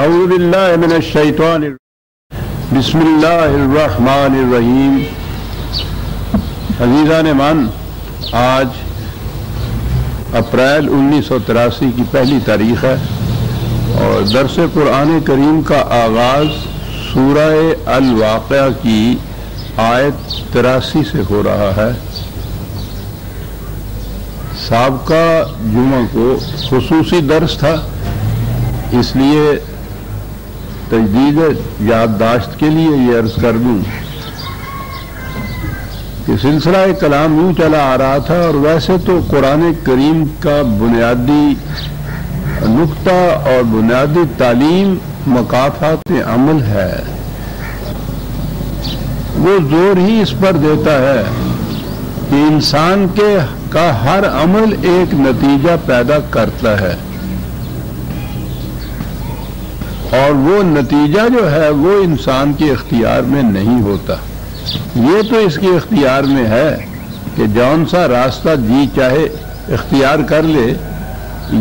اعوذ باللہ من الشیطان بسم اللہ الرحمن الرحیم. عزیزان من، آج اپریل 1983 کی پہلی تاریخ ہے اور درس قرآن کریم کا آغاز سورہ الواقعہ کی آیت 83 سے ہو رہا ہے. سابقہ جمعہ کو خصوصی درس تھا، اس لیے تجدید یادداشت کے لیے یہ عرض کر دوں کہ سلسلہ کلام یوں چلا آ رہا تھا، اور ویسے تو قرآن کریم کا بنیادی نقطہ اور بنیادی تعلیم مکافات عمل ہے. وہ زور ہی اس پر دیتا ہے کہ انسان کا ہر عمل ایک نتیجہ پیدا کرتا ہے، اور وہ نتیجہ جو ہے وہ انسان کے اختیار میں نہیں ہوتا. یہ تو اس کے اختیار میں ہے کہ جون سا راستہ جی چاہے اختیار کر لے.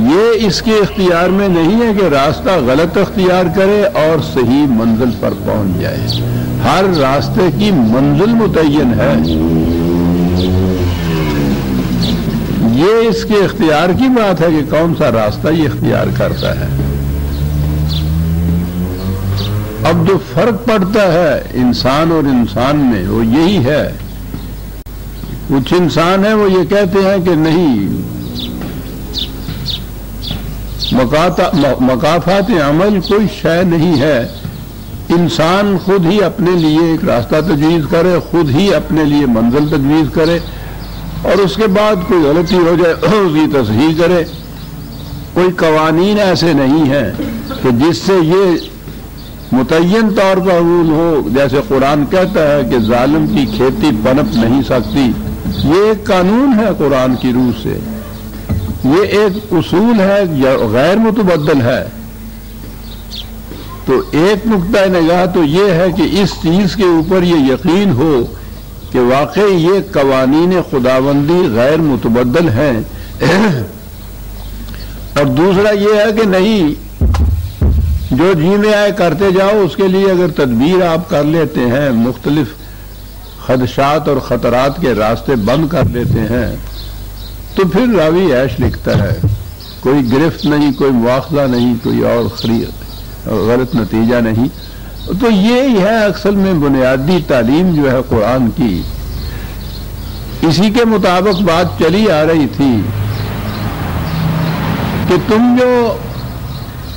یہ اس کے اختیار میں نہیں ہے کہ راستہ غلط اختیار کرے اور صحیح منزل پر پہنچ جائے. ہر راستے کی منزل متعین ہے. یہ اس کے اختیار کی بات ہے کہ کون سا راستہ یہ اختیار کرتا ہے. اب جو فرق پڑتا ہے انسان اور انسان میں وہ یہی ہے. کچھ انسان ہیں وہ یہ کہتے ہیں کہ نہیں، مکافات عمل کوئی شے نہیں ہے. انسان خود ہی اپنے لیے ایک راستہ تجویز کرے، خود ہی اپنے لیے منزل تجویز کرے، اور اس کے بعد کوئی غلطی ہو جائے اس کی تصحیح کرے. کوئی قوانین ایسے نہیں ہیں کہ جس سے یہ متعین طور پر حصول ہو. جیسے قرآن کہتا ہے کہ ظالم کی کھیتی پنپ نہیں سکتی، یہ ایک قانون ہے قرآن کی روح سے. یہ ایک اصول ہے، غیر متبدل ہے. تو ایک نقطہ نگاہ تو یہ ہے کہ اس چیز کے اوپر یہ یقین ہو کہ واقعی یہ قوانین خداوندی غیر متبدل ہیں. اور دوسرا یہ ہے کہ نہیں، جو جی میں آئے کرتے جاؤ. اس کے لیے اگر تدبیر آپ کر لیتے ہیں، مختلف خدشات اور خطرات کے راستے بند کر لیتے ہیں، تو پھر راوی عیش لکھتا ہے. کوئی گرفت نہیں، کوئی مواخذہ نہیں، کوئی اور غلط نتیجہ نہیں. تو یہی ہے اصل میں بنیادی تعلیم جو ہے قرآن کی. اسی کے مطابق بات چلی آ رہی تھی کہ تم جو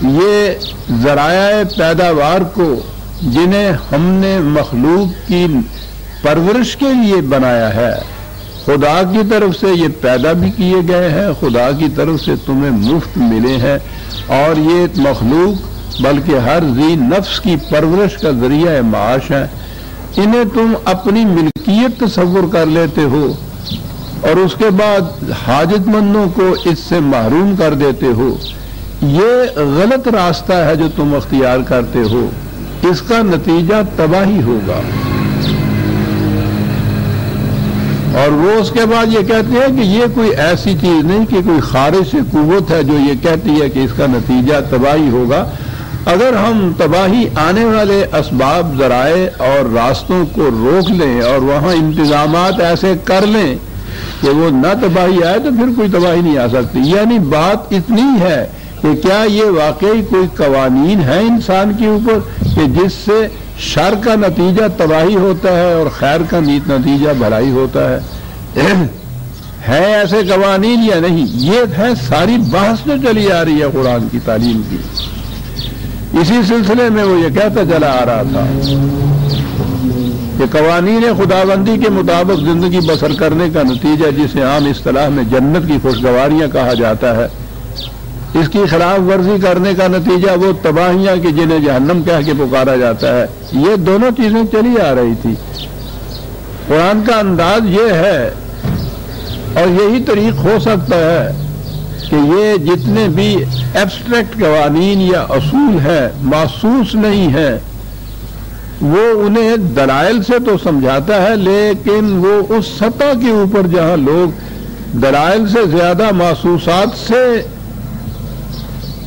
یہ ذرائع پیداوار کو جنہیں ہم نے مخلوق کی پرورش کے لیے بنایا ہے، خدا کی طرف سے یہ پیدا بھی کیے گئے ہیں، خدا کی طرف سے تمہیں مفت ملے ہیں، اور یہ مخلوق بلکہ ہر ذی نفس کی پرورش کا ذریعہ معاش ہے. انہیں تم اپنی ملکیت تصور کر لیتے ہو اور اس کے بعد حاجت مندوں کو اس سے محروم کر دیتے ہو. یہ غلط راستہ ہے جو تم اختیار کرتے ہو. اس کا نتیجہ تباہی ہوگا. اور وہ اس کے بعد یہ کہتے ہیں کہ یہ کوئی ایسی چیز نہیں کہ کوئی خارج سے قوت ہے جو یہ کہتی ہے کہ اس کا نتیجہ تباہی ہوگا. اگر ہم تباہی آنے والے اسباب، ذرائع اور راستوں کو روک لیں اور وہاں انتظامات ایسے کر لیں کہ وہ نہ تباہی آئے، تو پھر کوئی تباہی نہیں آ سکتی. یعنی بات اتنی ہے کہ کیا یہ واقعی کوئی قوانین ہیں انسان کے اوپر کہ جس سے شر کا نتیجہ تباہی ہوتا ہے اور خیر کا نتیجہ بھلائی ہوتا ہے؟ ہے ایسے قوانین یا نہیں؟ یہ ہے ساری بحث جو چلی آ رہی ہے قرآن کی تعلیم کی. اسی سلسلے میں وہ یہ کہتا چلا آ رہا تھا کہ قوانین خداوندی کے مطابق زندگی بسر کرنے کا نتیجہ، جسے عام اصطلاح میں جنت کی خوشگواریاں کہا جاتا ہے، اس کی خلاف ورزی کرنے کا نتیجہ وہ تباہیاں کہ جنہیں جہنم کہہ کے پکارا جاتا ہے. یہ دونوں چیزیں چلی آ رہی تھی. قرآن کا انداز یہ ہے، اور یہی طریق ہو سکتا ہے کہ یہ جتنے بھی ایبسٹریکٹ قوانین یا اصول ہیں، محسوس نہیں ہیں، وہ انہیں دلائل سے تو سمجھاتا ہے، لیکن وہ اس سطح کے اوپر جہاں لوگ دلائل سے زیادہ محسوسات سے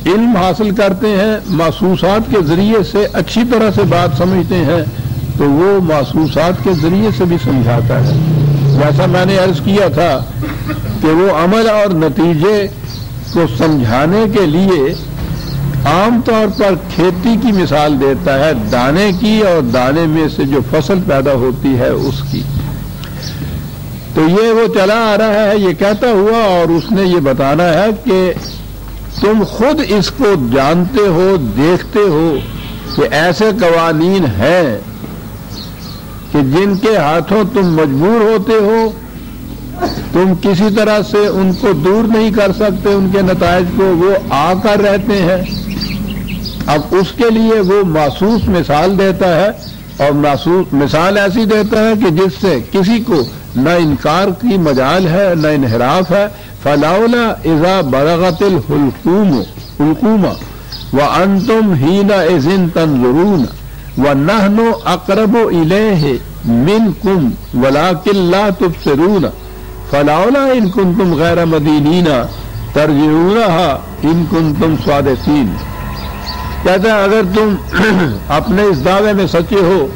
علم حاصل کرتے ہیں، محسوسات کے ذریعے سے اچھی طرح سے بات سمجھتے ہیں، تو وہ محسوسات کے ذریعے سے بھی سمجھاتا ہے۔ جیسا میں نے عرض کیا تھا کہ وہ عمل اور نتیجے کو سمجھانے کے لیے عام طور پر کھیتی کی مثال دیتا ہے، دانے کی، اور دانے میں سے جو فصل پیدا ہوتی ہے اس کی۔ تو یہ وہ چلا آ رہا ہے یہ کہتا ہوا، اور اس نے یہ بتانا ہے کہ تم خود اس کو جانتے ہو، دیکھتے ہو کہ ایسے قوانین ہیں کہ جن کے ہاتھوں تم مجبور ہوتے ہو، تم کسی طرح سے ان کو دور نہیں کر سکتے، ان کے نتائج کو، وہ آ کر رہتے ہیں۔ اب اس کے لیے وہ محسوس مثال دیتا ہے، اور محسوس مثال ایسی دیتا ہے کہ جس سے کسی کو نہ انکار کی مجال ہے نہ انحراف ہے۔ فلولا اذا بلغت الحلقوم وانتم حينئذ تنظرون ونحن اقرب الیہ منکم ولکن لا تبصرون فلولا ان کنتم غیر مدینین ترجعونها ان کنتم صادقین۔ کہتا ہے اگر تم اپنے اس دعوے میں سچے ہو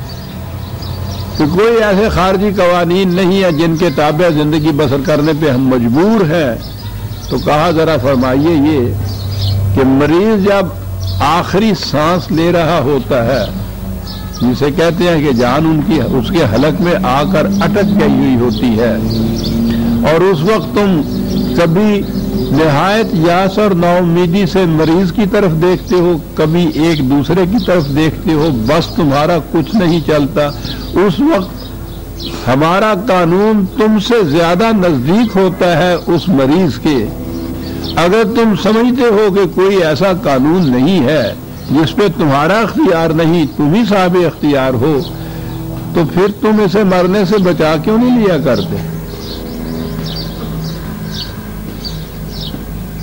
کہ کوئی ایسے خارجی قوانین نہیں ہے جن کے تابع زندگی بسر کرنے پہ ہم مجبور ہیں، تو کہا ذرا فرمائیے یہ کہ مریض جب آخری سانس لے رہا ہوتا ہے، جسے کہتے ہیں کہ جان اس کے حلق میں آ کر اٹک گئی ہوئی ہوتی ہے، اور اس وقت تم کبھی نہایت یاس اور نا امیدی سے مریض کی طرف دیکھتے ہو، کبھی ایک دوسرے کی طرف دیکھتے ہو، بس تمہارا کچھ نہیں چلتا، اس وقت ہمارا قانون تم سے زیادہ نزدیک ہوتا ہے اس مریض کے۔ اگر تم سمجھتے ہو کہ کوئی ایسا قانون نہیں ہے جس پہ تمہارا اختیار نہیں، تم ہی صاحب اختیار ہو، تو پھر تم اسے مرنے سے بچا کیوں نہیں لیا کرتے؟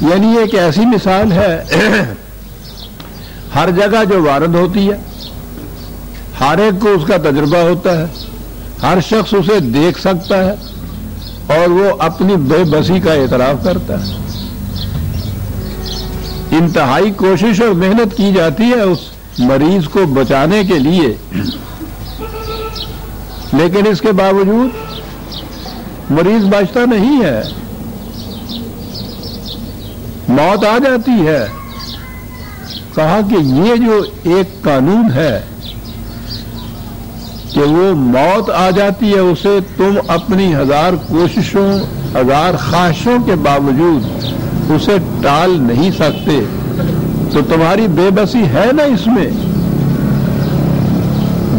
یعنی ایک ایسی مثال ہے ہر جگہ جو وارد ہوتی ہے، ہر ایک کو اس کا تجربہ ہوتا ہے، ہر شخص اسے دیکھ سکتا ہے، اور وہ اپنی بے بسی کا اعتراف کرتا ہے۔ انتہائی کوشش اور محنت کی جاتی ہے اس مریض کو بچانے کے لیے، لیکن اس کے باوجود مریض بچتا نہیں ہے، موت آ جاتی ہے۔ کہا کہ یہ جو ایک قانون ہے کہ وہ موت آ جاتی ہے، اسے تم اپنی ہزار کوششوں، ہزار خواہشوں کے باوجود اسے ٹال نہیں سکتے، تو تمہاری بے بسی ہے نا اس میں۔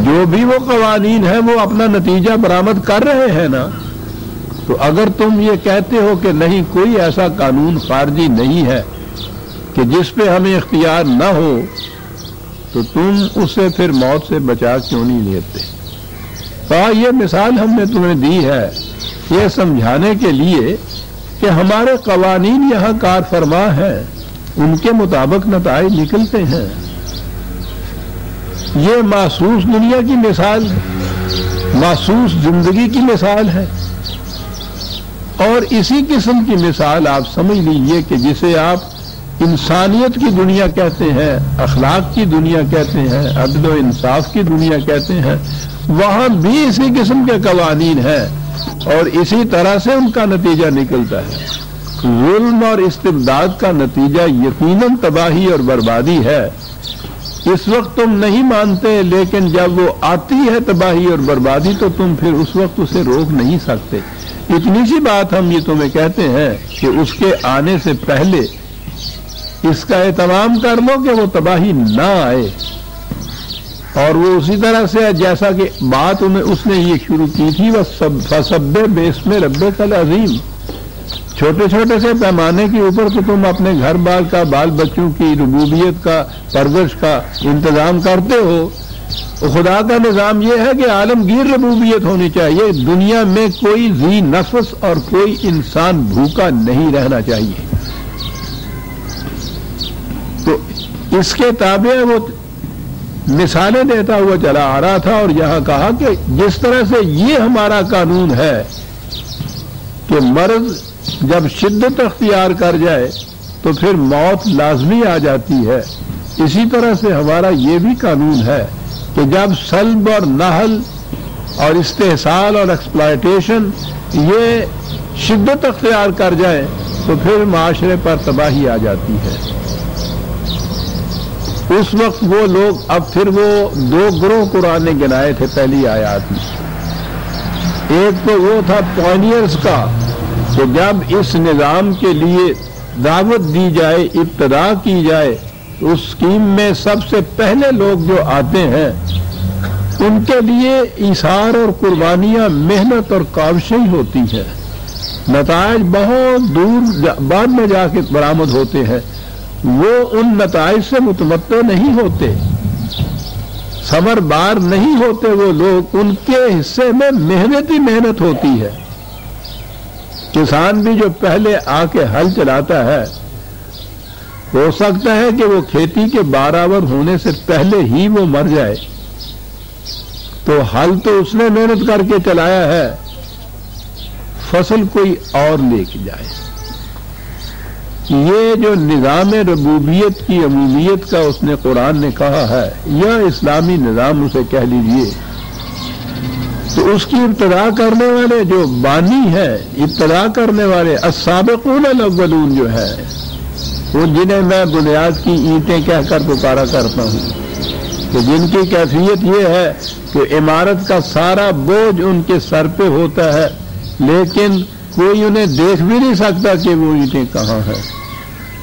جو بھی وہ قوانین ہیں وہ اپنا نتیجہ برآمد کر رہے ہیں نا۔ تو اگر تم یہ کہتے ہو کہ نہیں، کوئی ایسا قانون خارجی نہیں ہے کہ جس پہ ہمیں اختیار نہ ہو، تو تم اسے پھر موت سے بچا کیوں نہیں لیتے؟ کہا یہ مثال ہم نے تمہیں دی ہے یہ سمجھانے کے لیے کہ ہمارے قوانین یہاں کار فرما ہیں، ان کے مطابق نتائج نکلتے ہیں۔ یہ محسوس دنیا کی مثال ہے، محسوس زندگی کی مثال ہے، اور اسی قسم کی مثال آپ سمجھ لیجئے کہ جسے آپ انسانیت کی دنیا کہتے ہیں، اخلاق کی دنیا کہتے ہیں، عدل و انصاف کی دنیا کہتے ہیں، وہاں بھی اسی قسم کے قوانین ہیں، اور اسی طرح سے ان کا نتیجہ نکلتا ہے۔ ظلم اور استبداد کا نتیجہ یقیناً تباہی اور بربادی ہے۔ اس وقت تم نہیں مانتے، لیکن جب وہ آتی ہے تباہی اور بربادی تو تم پھر اس وقت اسے روک نہیں سکتے۔ اتنی سی بات ہم یہ تمہیں کہتے ہیں کہ اس کے آنے سے پہلے اس کا اہتمام کر لو کہ وہ تباہی نہ آئے، اور وہ اسی طرح سے جیسا کہ بات اس نے یہ شروع کی تھی، فَسَبِّحْ بِاسْمِ رَبِّكَ الْعَظِيمِ۔ چھوٹے چھوٹے سے پیمانے کے اوپر تو تم اپنے گھر بار کا، بال بچوں کی ربوبیت کا، پرورش کا انتظام کرتے ہو۔ خدا کا نظام یہ ہے کہ عالمگیر ربوبیت ہونی چاہیے، دنیا میں کوئی ذی نفس اور کوئی انسان بھوکا نہیں رہنا چاہیے۔ تو اس کے تابع وہ مثالیں دیتا ہوا چلا آ رہا تھا، اور یہاں کہا کہ جس طرح سے یہ ہمارا قانون ہے کہ مرض جب شدت اختیار کر جائے تو پھر موت لازمی آ جاتی ہے۔ اسی طرح سے ہمارا یہ بھی قانون ہے کہ جب سلب اور نہل اور استحصال اور ایکسپلائٹیشن یہ شدت اختیار کر جائے تو پھر معاشرے پر تباہی آ جاتی ہے۔ اس وقت وہ لوگ، اب پھر وہ دو گروہ قرآن نے گنائے تھے پہلی آیات میں۔ ایک تو وہ تھا پائنیئرز کا، کہ جب اس نظام کے لیے دعوت دی جائے، ابتدا کی جائے، اس اسکیم میں سب سے پہلے لوگ جو آتے ہیں ان کے لیے ایثار اور قربانیاں، محنت اور کاوشیں ہی ہوتی ہیں، نتائج بہت دور بعد میں جا کے برآمد ہوتے ہیں۔ وہ ان نتائج سے متمتع نہیں ہوتے، ثمر بار نہیں ہوتے وہ لوگ، ان کے حصے میں محنت ہی محنت ہوتی ہے۔ کسان بھی جو پہلے آ کے ہل چلاتا ہے، ہو سکتا ہے کہ وہ کھیتی کے برابر ہونے سے پہلے ہی وہ مر جائے، تو ہل تو اس نے محنت کر کے چلایا ہے، فصل کوئی اور لے کے جائے۔ یہ جو نظام ربوبیت کی عمومیت کا اس نے قرآن نے کہا ہے، یا اسلامی نظام اسے کہہ لیجئے، تو اس کی ابتدا کرنے والے جو بانی ہے، ابتدا کرنے والے السابقون الاولون جو ہے، وہ جنہیں میں بنیاد کی اینٹیں کہہ کر پکارا کرتا ہوں، کہ جن کی کیفیت یہ ہے کہ عمارت کا سارا بوجھ ان کے سر پہ ہوتا ہے، لیکن کوئی انہیں دیکھ بھی نہیں سکتا کہ وہ اینٹیں کہاں ہیں،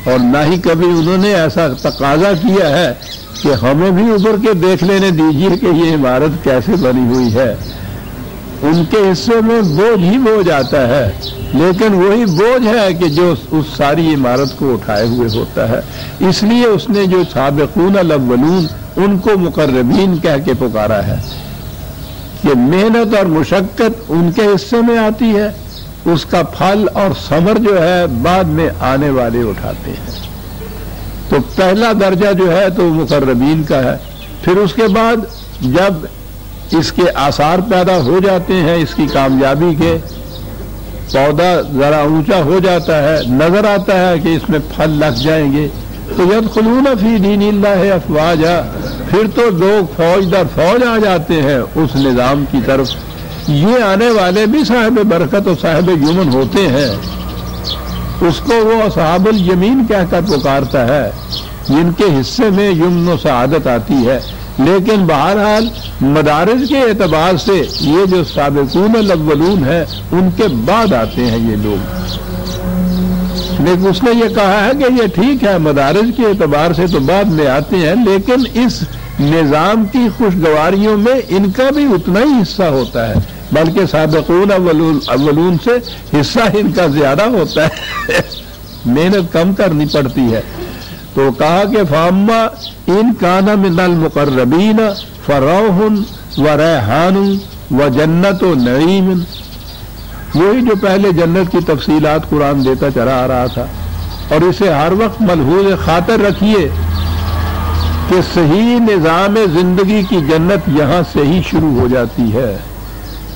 اور نہ ہی کبھی انہوں نے ایسا تقاضا کیا ہے کہ ہمیں بھی ابھر کے دیکھ لینے دیجیے کہ یہ عمارت کیسے بنی ہوئی ہے۔ ان کے حصے میں بوجھ ہی بوجھ آتا ہے، لیکن وہی بوجھ ہے کہ جو اس ساری عمارت کو اٹھائے ہوئے ہوتا ہے۔ اس لیے اس نے جو سابقون الاولون ان کو مقربین کہہ کے پکارا ہے کہ محنت اور مشقت ان کے حصے میں آتی ہے، اس کا پھل اور ثمر جو ہے بعد میں آنے والے اٹھاتے ہیں۔ تو پہلا درجہ جو ہے تو مقربین کا ہے۔ پھر اس کے بعد جب اس کے آثار پیدا ہو جاتے ہیں، اس کی کامیابی کے، پودا ذرا اونچا ہو جاتا ہے، نظر آتا ہے کہ اس میں پھل لگ جائیں گے، تو یدخلون فی دین اللہ افواجا، پھر تو لوگ فوج در فوج آ جاتے ہیں اس نظام کی طرف۔ یہ آنے والے بھی صاحب برکت اور صاحب یمن ہوتے ہیں، اس کو وہ اصحاب الیمین کہہ کر پکارتا ہے، جن کے حصے میں یمن و سعادت آتی ہے۔ لیکن بہرحال مدارج کے اعتبار سے یہ جو سابقون الاولون ہیں ان کے بعد آتے ہیں یہ لوگ۔ لیکن اس نے یہ کہا ہے کہ یہ ٹھیک ہے، مدارج کے اعتبار سے تو بعد میں آتے ہیں، لیکن اس نظام کی خوشگواریوں میں ان کا بھی اتنا ہی حصہ ہوتا ہے، بلکہ سابقون اولون سے حصہ ان کا زیادہ ہوتا ہے، محنت کم کرنی پڑتی ہے۔ تو کہا کہ فاما ان کان من المقربین فروح وریحان وجنت نعیم، وہی جو پہلے جنت کی تفصیلات قرآن دیتا چلا آ رہا تھا، اور اسے ہر وقت ملحوظ خاطر رکھیے کہ صحیح نظام زندگی کی جنت یہاں سے ہی شروع ہو جاتی ہے،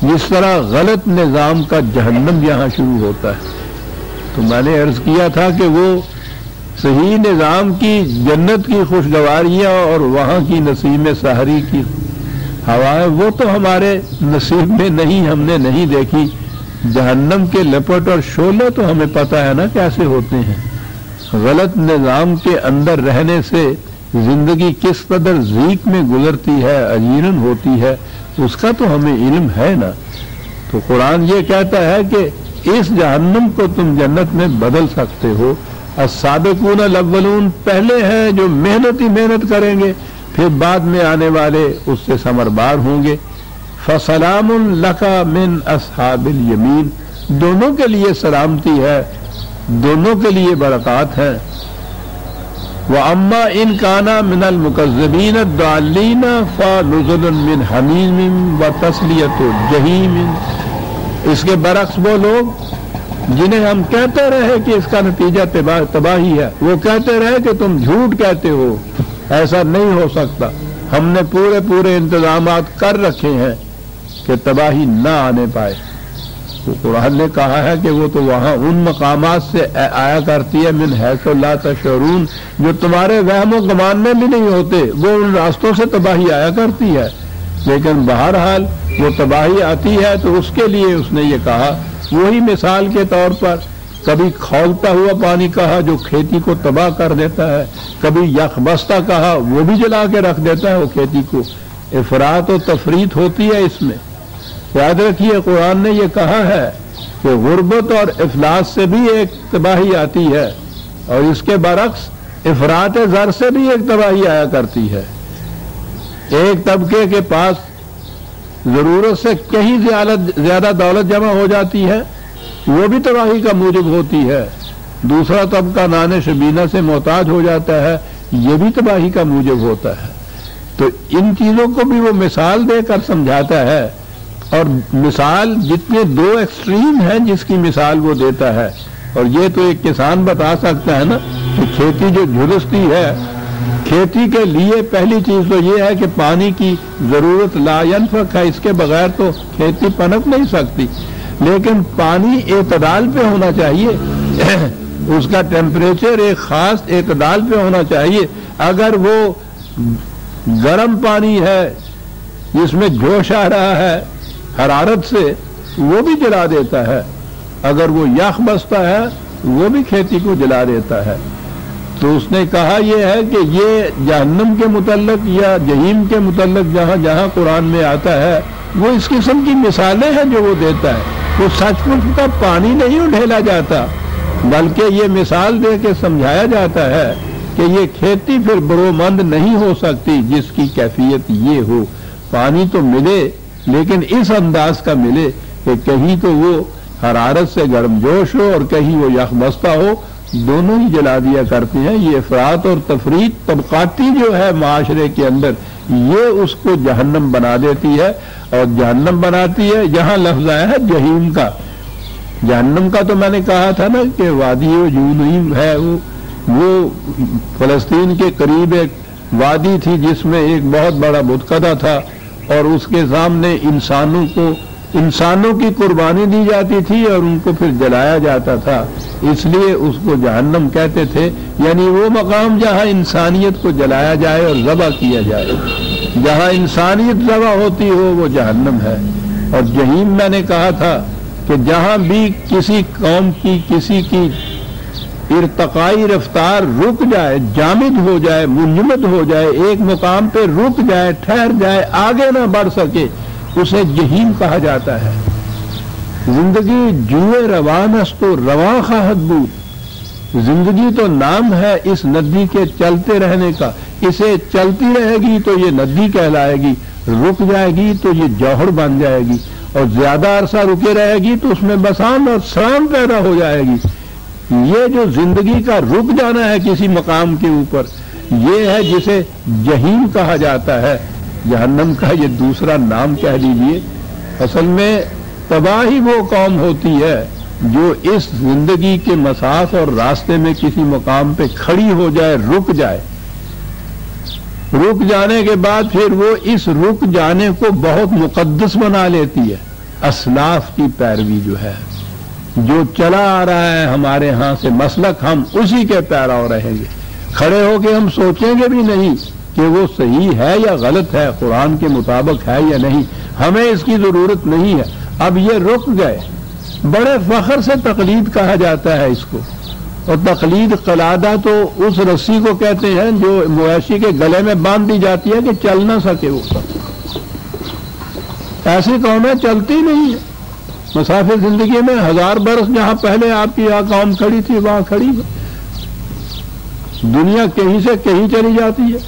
جس طرح غلط نظام کا جہنم یہاں شروع ہوتا ہے۔ تو میں نے عرض کیا تھا کہ وہ صحیح نظام کی جنت کی خوشگواریاں اور وہاں کی نسیم سحری کی ہوائیں وہ تو ہمارے نصیب میں نہیں، ہم نے نہیں دیکھی۔ جہنم کے لپٹ اور شعلے تو ہمیں پتہ ہے نا کیسے ہوتے ہیں۔ غلط نظام کے اندر رہنے سے زندگی کس قدر ضیق میں گزرتی ہے، اجیرن ہوتی ہے، اس کا تو ہمیں علم ہے نا۔ تو قرآن یہ کہتا ہے کہ اس جہنم کو تم جنت میں بدل سکتے ہو۔ السابقون الاولون پہلے ہیں جو محنت ہی محنت کریں گے، پھر بعد میں آنے والے اس سے ثمربار ہوں گے۔ فسلام لک من اصحاب الیمین، دونوں کے لیے سلامتی ہے، دونوں کے لیے برکات ہیں۔ وَأَمَّا إِنْ كَانَ مِنَ الْمُكَذِّبِينَ الضَّالِّينَ فَنُزُلٌ مِّنْ حَمِيمٍ وَتَصْلِيَةُ جَحِيمٍ، اس کے برعکس وہ لوگ جنہیں ہم کہتے رہے کہ اس کا نتیجہ تباہی ہے، وہ کہتے رہے کہ تم جھوٹ کہتے ہو، ایسا نہیں ہو سکتا، ہم نے پورے انتظامات کر رکھے ہیں کہ تباہی نہ آنے پائے۔ قرآن نے کہا ہے کہ وہ تو وہاں ان مقامات سے آیا کرتی ہے من حیث لا تشعرون، جو تمہارے وہم و گمان میں بھی نہیں ہوتے، وہ ان راستوں سے تباہی آیا کرتی ہے۔ لیکن بہرحال وہ تباہی آتی ہے تو اس کے لیے اس نے یہ کہا، وہی مثال کے طور پر کبھی کھولتا ہوا پانی کہا جو کھیتی کو تباہ کر دیتا ہے، کبھی یخبستہ کہا وہ بھی جلا کے رکھ دیتا ہے وہ کھیتی کو۔ افراط و تفریط ہوتی ہے اس میں۔ یاد رکھیے قرآن نے یہ کہا ہے کہ غربت اور افلاس سے بھی ایک تباہی آتی ہے، اور اس کے برعکس افراط زر سے بھی ایک تباہی آیا کرتی ہے۔ ایک طبقے کے پاس ضرورت سے کہیں زیادہ دولت جمع ہو جاتی ہے، وہ بھی تباہی کا موجب ہوتی ہے۔ دوسرا طبقہ نان شبینہ سے محتاج ہو جاتا ہے، یہ بھی تباہی کا موجب ہوتا ہے۔ تو ان چیزوں کو بھی وہ مثال دے کر سمجھاتا ہے، اور مثال جتنے دو ایکسٹریم ہیں جس کی مثال وہ دیتا ہے، اور یہ تو ایک کسان بتا سکتا ہے نا کہ کھیتی جو جھلستی ہے، کھیتی کے لیے پہلی چیز تو یہ ہے کہ پانی کی ضرورت لا ینفق ہے، اس کے بغیر تو کھیتی پنپ نہیں سکتی۔ لیکن پانی اعتدال پہ ہونا چاہیے، اس کا ٹیمپریچر ایک خاص اعتدال پہ ہونا چاہیے۔ اگر وہ گرم پانی ہے جس میں جوش آ رہا ہے حرارت سے، وہ بھی جلا دیتا ہے، اگر وہ یخ بستا ہے وہ بھی کھیتی کو جلا دیتا ہے۔ تو اس نے کہا یہ ہے کہ یہ جہنم کے متعلق یا جہیم کے متعلق جہاں جہاں قرآن میں آتا ہے وہ اس قسم کی مثالیں ہیں جو وہ دیتا ہے۔ وہ سچ مچ کا پانی نہیں اڈھیلا جاتا، بلکہ یہ مثال دے کے سمجھایا جاتا ہے کہ یہ کھیتی پھر برومند نہیں ہو سکتی جس کی کیفیت یہ ہو۔ پانی تو ملے لیکن اس انداز کا ملے کہ کہیں تو وہ حرارت سے گرم جوش ہو اور کہیں وہ یخ بستہ ہو، دونوں ہی جلا دیا کرتے ہیں۔ یہ افراط اور تفریط طبقاتی جو ہے معاشرے کے اندر، یہ اس کو جہنم بنا دیتی ہے، اور جہنم بناتی ہے۔ یہاں لفظ آیا ہے جہیم کا۔ جہنم کا تو میں نے کہا تھا نا کہ وادی جہنم ہے، وہ فلسطین کے قریب ایک وادی تھی جس میں ایک بہت بڑا بتکدہ تھا، اور اس کے سامنے انسانوں کی قربانی دی جاتی تھی اور ان کو پھر جلایا جاتا تھا، اس لیے اس کو جہنم کہتے تھے۔ یعنی وہ مقام جہاں انسانیت کو جلایا جائے اور ذبح کیا جائے، جہاں انسانیت ذبح ہوتی ہو وہ جہنم ہے۔ اور جہیم میں نے کہا تھا کہ جہاں بھی کسی قوم کی کسی کی ارتقائی رفتار رک جائے، جامد ہو جائے، منجمد ہو جائے، ایک مقام پہ رک جائے، ٹھہر جائے، آگے نہ بڑھ سکے، اسے جہیم کہا جاتا ہے۔ زندگی جوئے روان است تو رواں خواہد بود، زندگی تو نام ہے اس ندی کے چلتے رہنے کا، اسے چلتی رہے گی تو یہ ندی کہلائے گی، رک جائے گی تو یہ جوہر بن جائے گی، اور زیادہ عرصہ رکے رہے گی تو اس میں بسان اور سرام پیدا ہو جائے گی۔ یہ جو زندگی کا رک جانا ہے کسی مقام کے اوپر، یہ ہے جسے جہیم کہا جاتا ہے۔ جہنم کا یہ دوسرا نام کہہ لیجئے۔ اصل میں تباہی وہ قوم ہوتی ہے جو اس زندگی کے مساف اور راستے میں کسی مقام پہ کھڑی ہو جائے، رک جائے، رک جانے کے بعد پھر وہ اس رک جانے کو بہت مقدس بنا لیتی ہے۔ اسلاف کی پیروی جو ہے، جو چلا آ رہا ہے ہمارے ہاں سے مسلک، ہم اسی کے پیرو رہیں گے، کھڑے ہو کے ہم سوچیں گے بھی نہیں کہ وہ صحیح ہے یا غلط ہے، قرآن کے مطابق ہے یا نہیں، ہمیں اس کی ضرورت نہیں ہے۔ اب یہ رک گئے، بڑے فخر سے تقلید کہا جاتا ہے اس کو، اور تقلید قلادہ تو اس رسی کو کہتے ہیں جو مویشی کے گلے میں باندھ دی جاتی ہے کہ چل نہ سکے وہ۔ ایسی قومیں چلتی نہیں ہیں مسافر زندگی میں، 1000 برس جہاں پہلے آپ کی قوم کھڑی تھی وہاں کھڑی، دنیا کہیں سے کہیں چلی جاتی ہے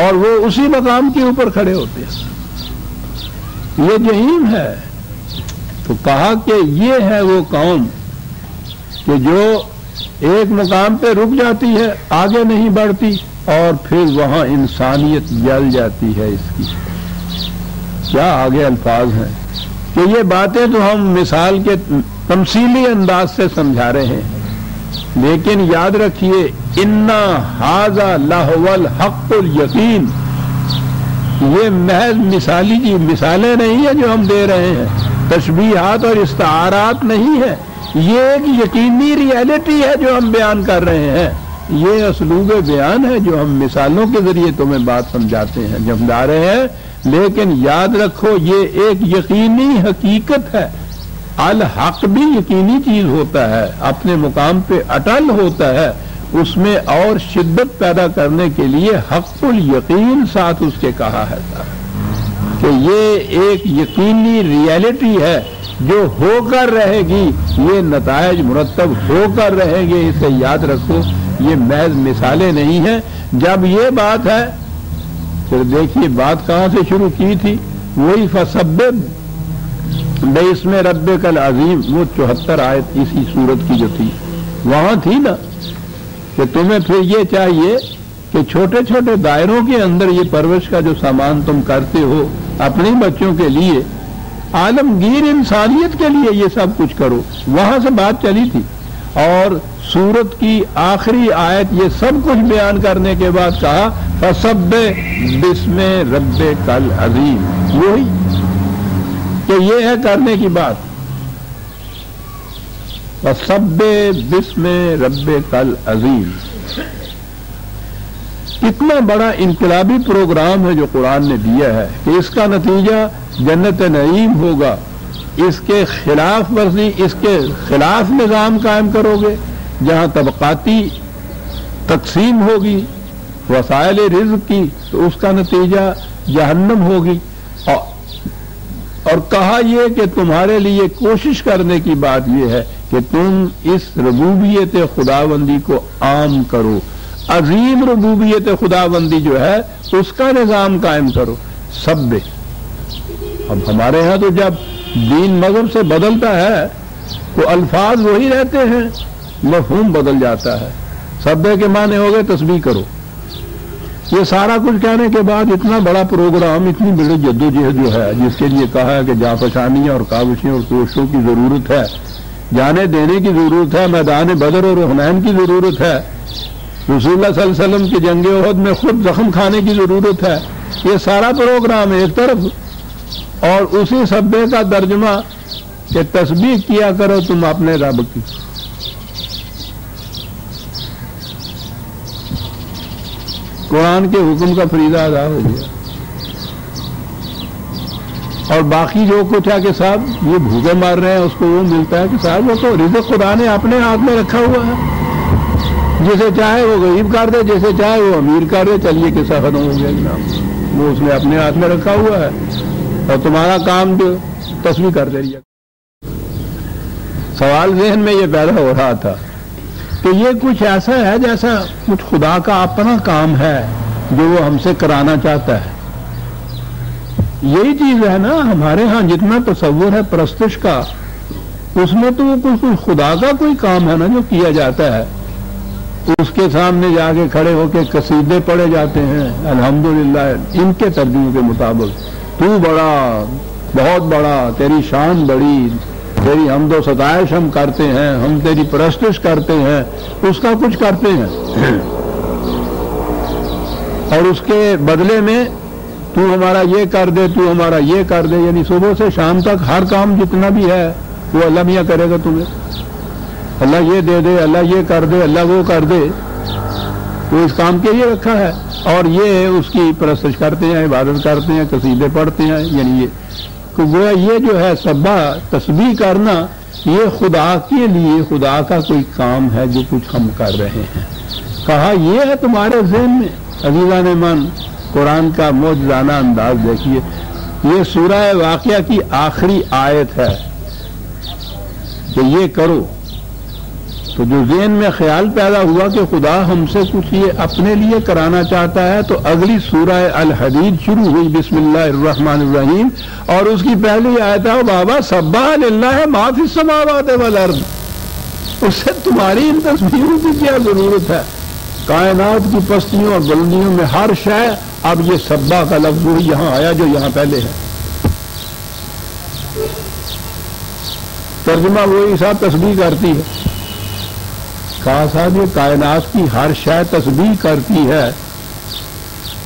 اور وہ اسی مقام کے اوپر کھڑے ہوتے ہیں۔ یہ جہیم ہے۔ تو کہا کہ یہ ہے وہ قوم کہ جو ایک مقام پہ رک جاتی ہے، آگے نہیں بڑھتی، اور پھر وہاں انسانیت جل جاتی ہے اس کی۔ کیا آگے الفاظ ہیں کہ یہ باتیں تو ہم مثال کے تمثیلی انداز سے سمجھا رہے ہیں، لیکن یاد رکھیے اِنَّ هَذَا لَهُوَ الْحَقُّ الْيَقِينُ، یہ محض مثالی کی مثالیں نہیں ہیں جو ہم دے رہے ہیں، تشبیہات اور استعارات نہیں ہے، یہ ایک یقینی ریئلٹی ہے جو ہم بیان کر رہے ہیں، یہ اسلوب بیان ہے جو ہم مثالوں کے ذریعے تمہیں بات سمجھاتے ہیں، سمجھا رہے ہیں۔ لیکن یاد رکھو یہ ایک یقینی حقیقت ہے، الحق بھی یقینی چیز ہوتا ہے، اپنے مقام پہ اٹل ہوتا ہے، اس میں اور شدت پیدا کرنے کے لیے حق الیقین ساتھ اس کے کہا ہے کہ یہ ایک یقینی ریئلٹی ہے جو ہو کر رہے گی، یہ نتائج مرتب ہو کر رہیں گے، اسے یاد رکھو، یہ محض مثالیں نہیں ہیں۔ جب یہ بات ہے پھر دیکھیے بات کہاں سے شروع کی تھی، وہی فسبح باسم ربک العظیم، وہ 74 آیت اسی صورت کی جو تھی وہاں تھی نا، کہ تمہیں پھر یہ چاہیے کہ چھوٹے چھوٹے دائروں کے اندر یہ پرورش کا جو سامان تم کرتے ہو اپنے بچوں کے لیے، عالمگیر انسانیت کے لیے یہ سب کچھ کرو، وہاں سے بات چلی تھی۔ اور سورت کی آخری آیت یہ سب کچھ بیان کرنے کے بعد کہا فسبح باسم ربک العظیم، وہی کہ یہ ہے کرنے کی بات، فسبح باسم ربک العظیم۔ اتنا بڑا انقلابی پروگرام ہے جو قرآن نے دیا ہے کہ اس کا نتیجہ جنت نعیم ہوگا، اس کے خلاف ورزی، اس کے خلاف نظام قائم کرو گے جہاں طبقاتی تقسیم ہوگی وسائل رزق کی، تو اس کا نتیجہ جہنم ہوگی۔ اور کہا یہ کہ تمہارے لیے کوشش کرنے کی بات یہ ہے کہ تم اس ربوبیت خداوندی کو عام کرو، عظیم ربوبیت خداوندی جو ہے اس کا نظام قائم کرو۔ سب اب ہمارے ہاں تو جب دین مذہب سے بدلتا ہے تو الفاظ وہی رہتے ہیں، مفہوم بدل جاتا ہے۔ سبے کے معنی ہو گئے تسبیح کرو، یہ سارا کچھ کہنے کے بعد اتنا بڑا پروگرام، اتنی بڑی جدوجہد جو ہے جس کے لیے کہا ہے کہ جانفشانیاں اور کاوشیں اور کوششوں کی ضرورت ہے، جانے دینے کی ضرورت ہے، میدان بدر اور حنین کی ضرورت ہے، رسول اللہ صلی اللہ علیہ وسلم کی جنگ احد میں خود زخم کھانے کی ضرورت ہے، یہ سارا پروگرام ایک طرف، اور اسی سبے کا ترجمہ کہ تسبیح کیا کرو تم اپنے رب کی۔ قرآن کے حکم کا فریضہ ادا ہو گیا، اور باقی جو کچھ ہے کہ صاحب یہ بھوکے مار رہے ہیں اس کو وہ ملتا ہے کہ صاحب وہ تو رزق خدا نے اپنے ہاتھ میں رکھا ہوا ہے، جسے چاہے وہ غریب کر دے، جسے چاہے وہ امیر کر دے، چلیے قصہ ختم ہو گیا جناب، وہ اس نے اپنے ہاتھ میں رکھا ہوا ہے اور تمہارا کام جو تسبیح کر دے رہی ہے۔ سوال ذہن میں یہ پیدا ہو رہا تھا کہ یہ کچھ ایسا ہے جیسا کچھ خدا کا اپنا کام ہے جو وہ ہم سے کرانا چاہتا ہے۔ یہی چیز ہے نا، ہمارے ہاں جتنا تصور ہے پرستش کا، اس میں تو وہ کچھ خدا کا کوئی کام ہے نا جو کیا جاتا ہے، اس کے سامنے جا کے کھڑے ہو کے قصیدے پڑھے جاتے ہیں الحمدللہ ان کے ترجمے کے مطابق، تو بڑا، بہت بڑا، تیری شان بڑی، تیری حمد و ستائش ہم کرتے ہیں، ہم تیری پرستش کرتے ہیں، اس کا کچھ کرتے ہیں، اور اس کے بدلے میں تو ہمارا یہ کر دے، تو ہمارا یہ کر دے، یعنی صبح سے شام تک ہر کام جتنا بھی ہے وہ اللہ میاں کرے گا تمہیں، اللہ یہ دے دے، اللہ یہ کر دے، اللہ وہ کر دے، وہ اس کام کے لیے رکھا ہے، اور یہ اس کی پرستش کرتے ہیں، عبادت کرتے ہیں، قصیدے پڑھتے ہیں، یعنی گویا یہ جو ہے سبح تسبیح کرنا یہ خدا کے لیے خدا کا کوئی کام ہے جو کچھ ہم کر رہے ہیں۔ کہا یہ ہے تمہارے ذہن میں، عزیزان من قرآن کا معجزانہ انداز دیکھیے، یہ سورہ واقعہ کی آخری آیت ہے کہ یہ کرو، تو جو ذہن میں خیال پیدا ہوا کہ خدا ہم سے کچھ یہ اپنے لیے کرانا چاہتا ہے، تو اگلی سورہ الحدید شروع ہوئی بسم اللہ الرحمن الرحیم، اور اس کی پہلی آیت ہے بابا سبح للہ ما فی السماوات والارض، اس سے تمہاری ان تصویروں کی کیا ضرورت ہے، کائنات کی پستیوں اور بلندیوں میں ہر شے، اب یہ سبح کا لفظ وہی یہاں آیا جو یہاں پہلے ہے، ترجمہ وہی صاحب تسبیح کرتی ہے، کہا صاحب یہ کائنات کی ہر شے تسبیح کرتی ہے،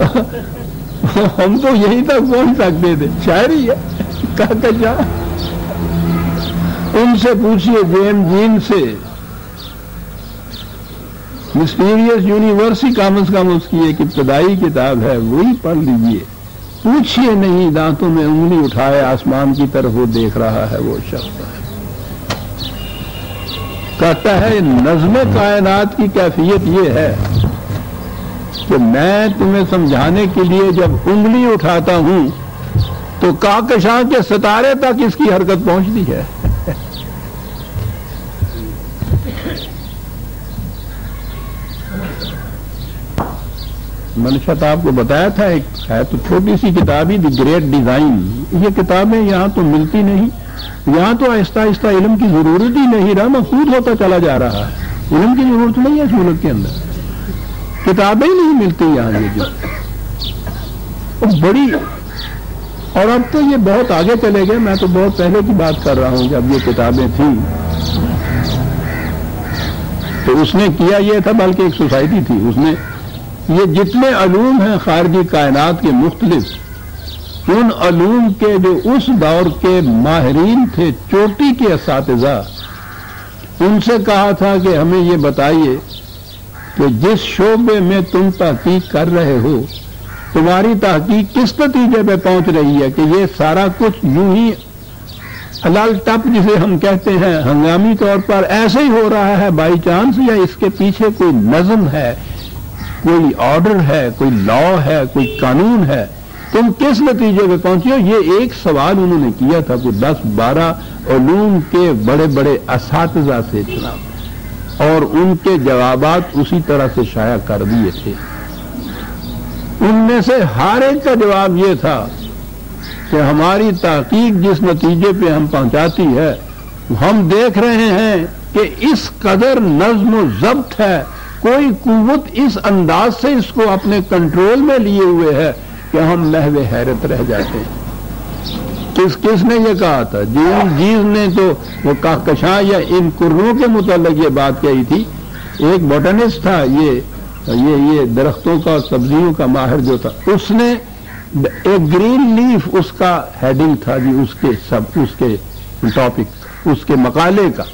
ہم تو یہیں تک پہنچ سکتے تھے، شاعری ہے کہکشاں۔ ان سے پوچھئے جیم جین سے، مسٹیریس یونیورس ہی کم از کم اس کی ایک ابتدائی کتاب ہے، وہی پڑھ لیجئے۔ پوچھئے نہیں دانتوں میں انگلی اٹھائے، آسمان کی طرف وہ دیکھ رہا ہے وہ شخص ہے۔ کہتا ہے نظم کائنات کی کیفیت یہ ہے کہ میں تمہیں سمجھانے کے لیے جب انگلی اٹھاتا ہوں تو کہکشاں کے ستارے تک اس کی حرکت پہنچتی ہے۔ میں نے شاید آپ کو بتایا تھا، ایک ہے تو چھوٹی سی کتاب ہی دی گریٹ ڈیزائن، یہ کتابیں یہاں تو ملتی نہیں، یہاں تو آہستہ آہستہ علم کی ضرورت ہی نہیں رہا، محفوظ ہوتا چلا جا رہا ہے۔ علم کی ضرورت نہیں ہے اس ملک کے اندر، کتابیں ہی نہیں ملتی یہاں یہ جو بڑی، اور اب تو یہ بہت آگے چلے گئے، میں تو بہت پہلے کی بات کر رہا ہوں جب یہ کتابیں تھیں تو اس نے کیا یہ تھا، بلکہ ایک سوسائٹی تھی، اس نے یہ جتنے علوم ہیں خارجی کائنات کے مختلف، ان علوم کے جو اس دور کے ماہرین تھے، چوٹی کے اساتذہ، ان سے کہا تھا کہ ہمیں یہ بتائیے کہ جس شعبے میں تم تحقیق کر رہے ہو، تمہاری تحقیق کس نتیجے پہ پہنچ رہی ہے کہ یہ سارا کچھ یوں ہی حلال ٹپ جسے ہم کہتے ہیں ہنگامی طور پر ایسے ہی ہو رہا ہے بائی چانس، یا اس کے پیچھے کوئی نظم ہے، کوئی آرڈر ہے، کوئی لا ہے، کوئی قانون ہے، تم کس نتیجے پہ پہنچے ہو؟ یہ ایک سوال انہوں نے کیا تھا کوئی 10-12 علوم کے بڑے بڑے اساتذہ سے جناب، اور ان کے جوابات اسی طرح سے شائع کر دیے تھے۔ ان میں سے ہر ایک کا جواب یہ تھا کہ ہماری تحقیق جس نتیجے پہ ہم پہنچاتی ہے، ہم دیکھ رہے ہیں کہ اس قدر نظم و ضبط ہے، کوئی قوت اس انداز سے اس کو اپنے کنٹرول میں لیے ہوئے ہے کہ ہم محو حیرت رہ جاتے ہیں۔ کس نے یہ کہا تھا؟ جیز نے تو وہ کہکشاں یا ان کرنوں کے متعلق یہ بات کہی تھی۔ ایک بوٹنسٹ تھا، یہ درختوں کا سبزیوں کا ماہر جو تھا، اس نے ایک گرین لیف اس کا ہیڈنگ تھا جی، اس کے ٹاپک، اس کے مقالے کا،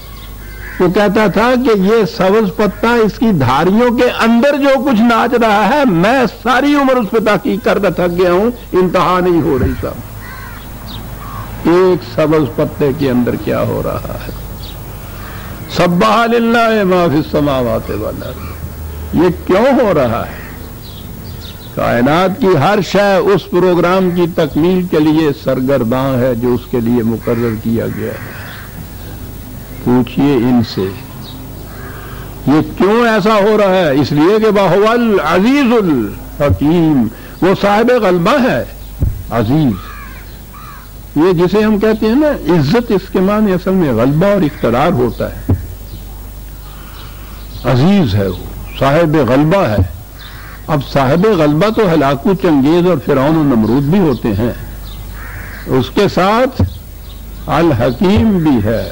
وہ کہتا تھا کہ یہ سبز پتا اس کی دھاریوں کے اندر جو کچھ ناچ رہا ہے، میں ساری عمر اس پہ تحقیق کرتا تھک گیا ہوں، انتہا نہیں ہو رہی صاحب۔ ایک سبز پتے کے اندر کیا ہو رہا ہے؟ سبح للہ ما فی السماوات والارض، یہ کیوں ہو رہا ہے؟ کائنات کی ہر شے اس پروگرام کی تکمیل کے لیے سرگرداں ہے جو اس کے لیے مقرر کیا گیا ہے۔ پوچھئے ان سے یہ کیوں ایسا ہو رہا ہے؟ اس لیے کہ وَهُوَ الْعَزِيزُ الْحَكِيمُ، وہ صاحب غلبہ ہے، عزیز۔ یہ جسے ہم کہتے ہیں نا عزت، اس کے معنی اصل میں غلبہ اور اقتدار ہوتا ہے۔ عزیز ہے، وہ صاحب غلبہ ہے۔ اب صاحب غلبہ تو ہلاکو چنگیز اور فرعون و نمرود بھی ہوتے ہیں، اس کے ساتھ الحکیم بھی ہے۔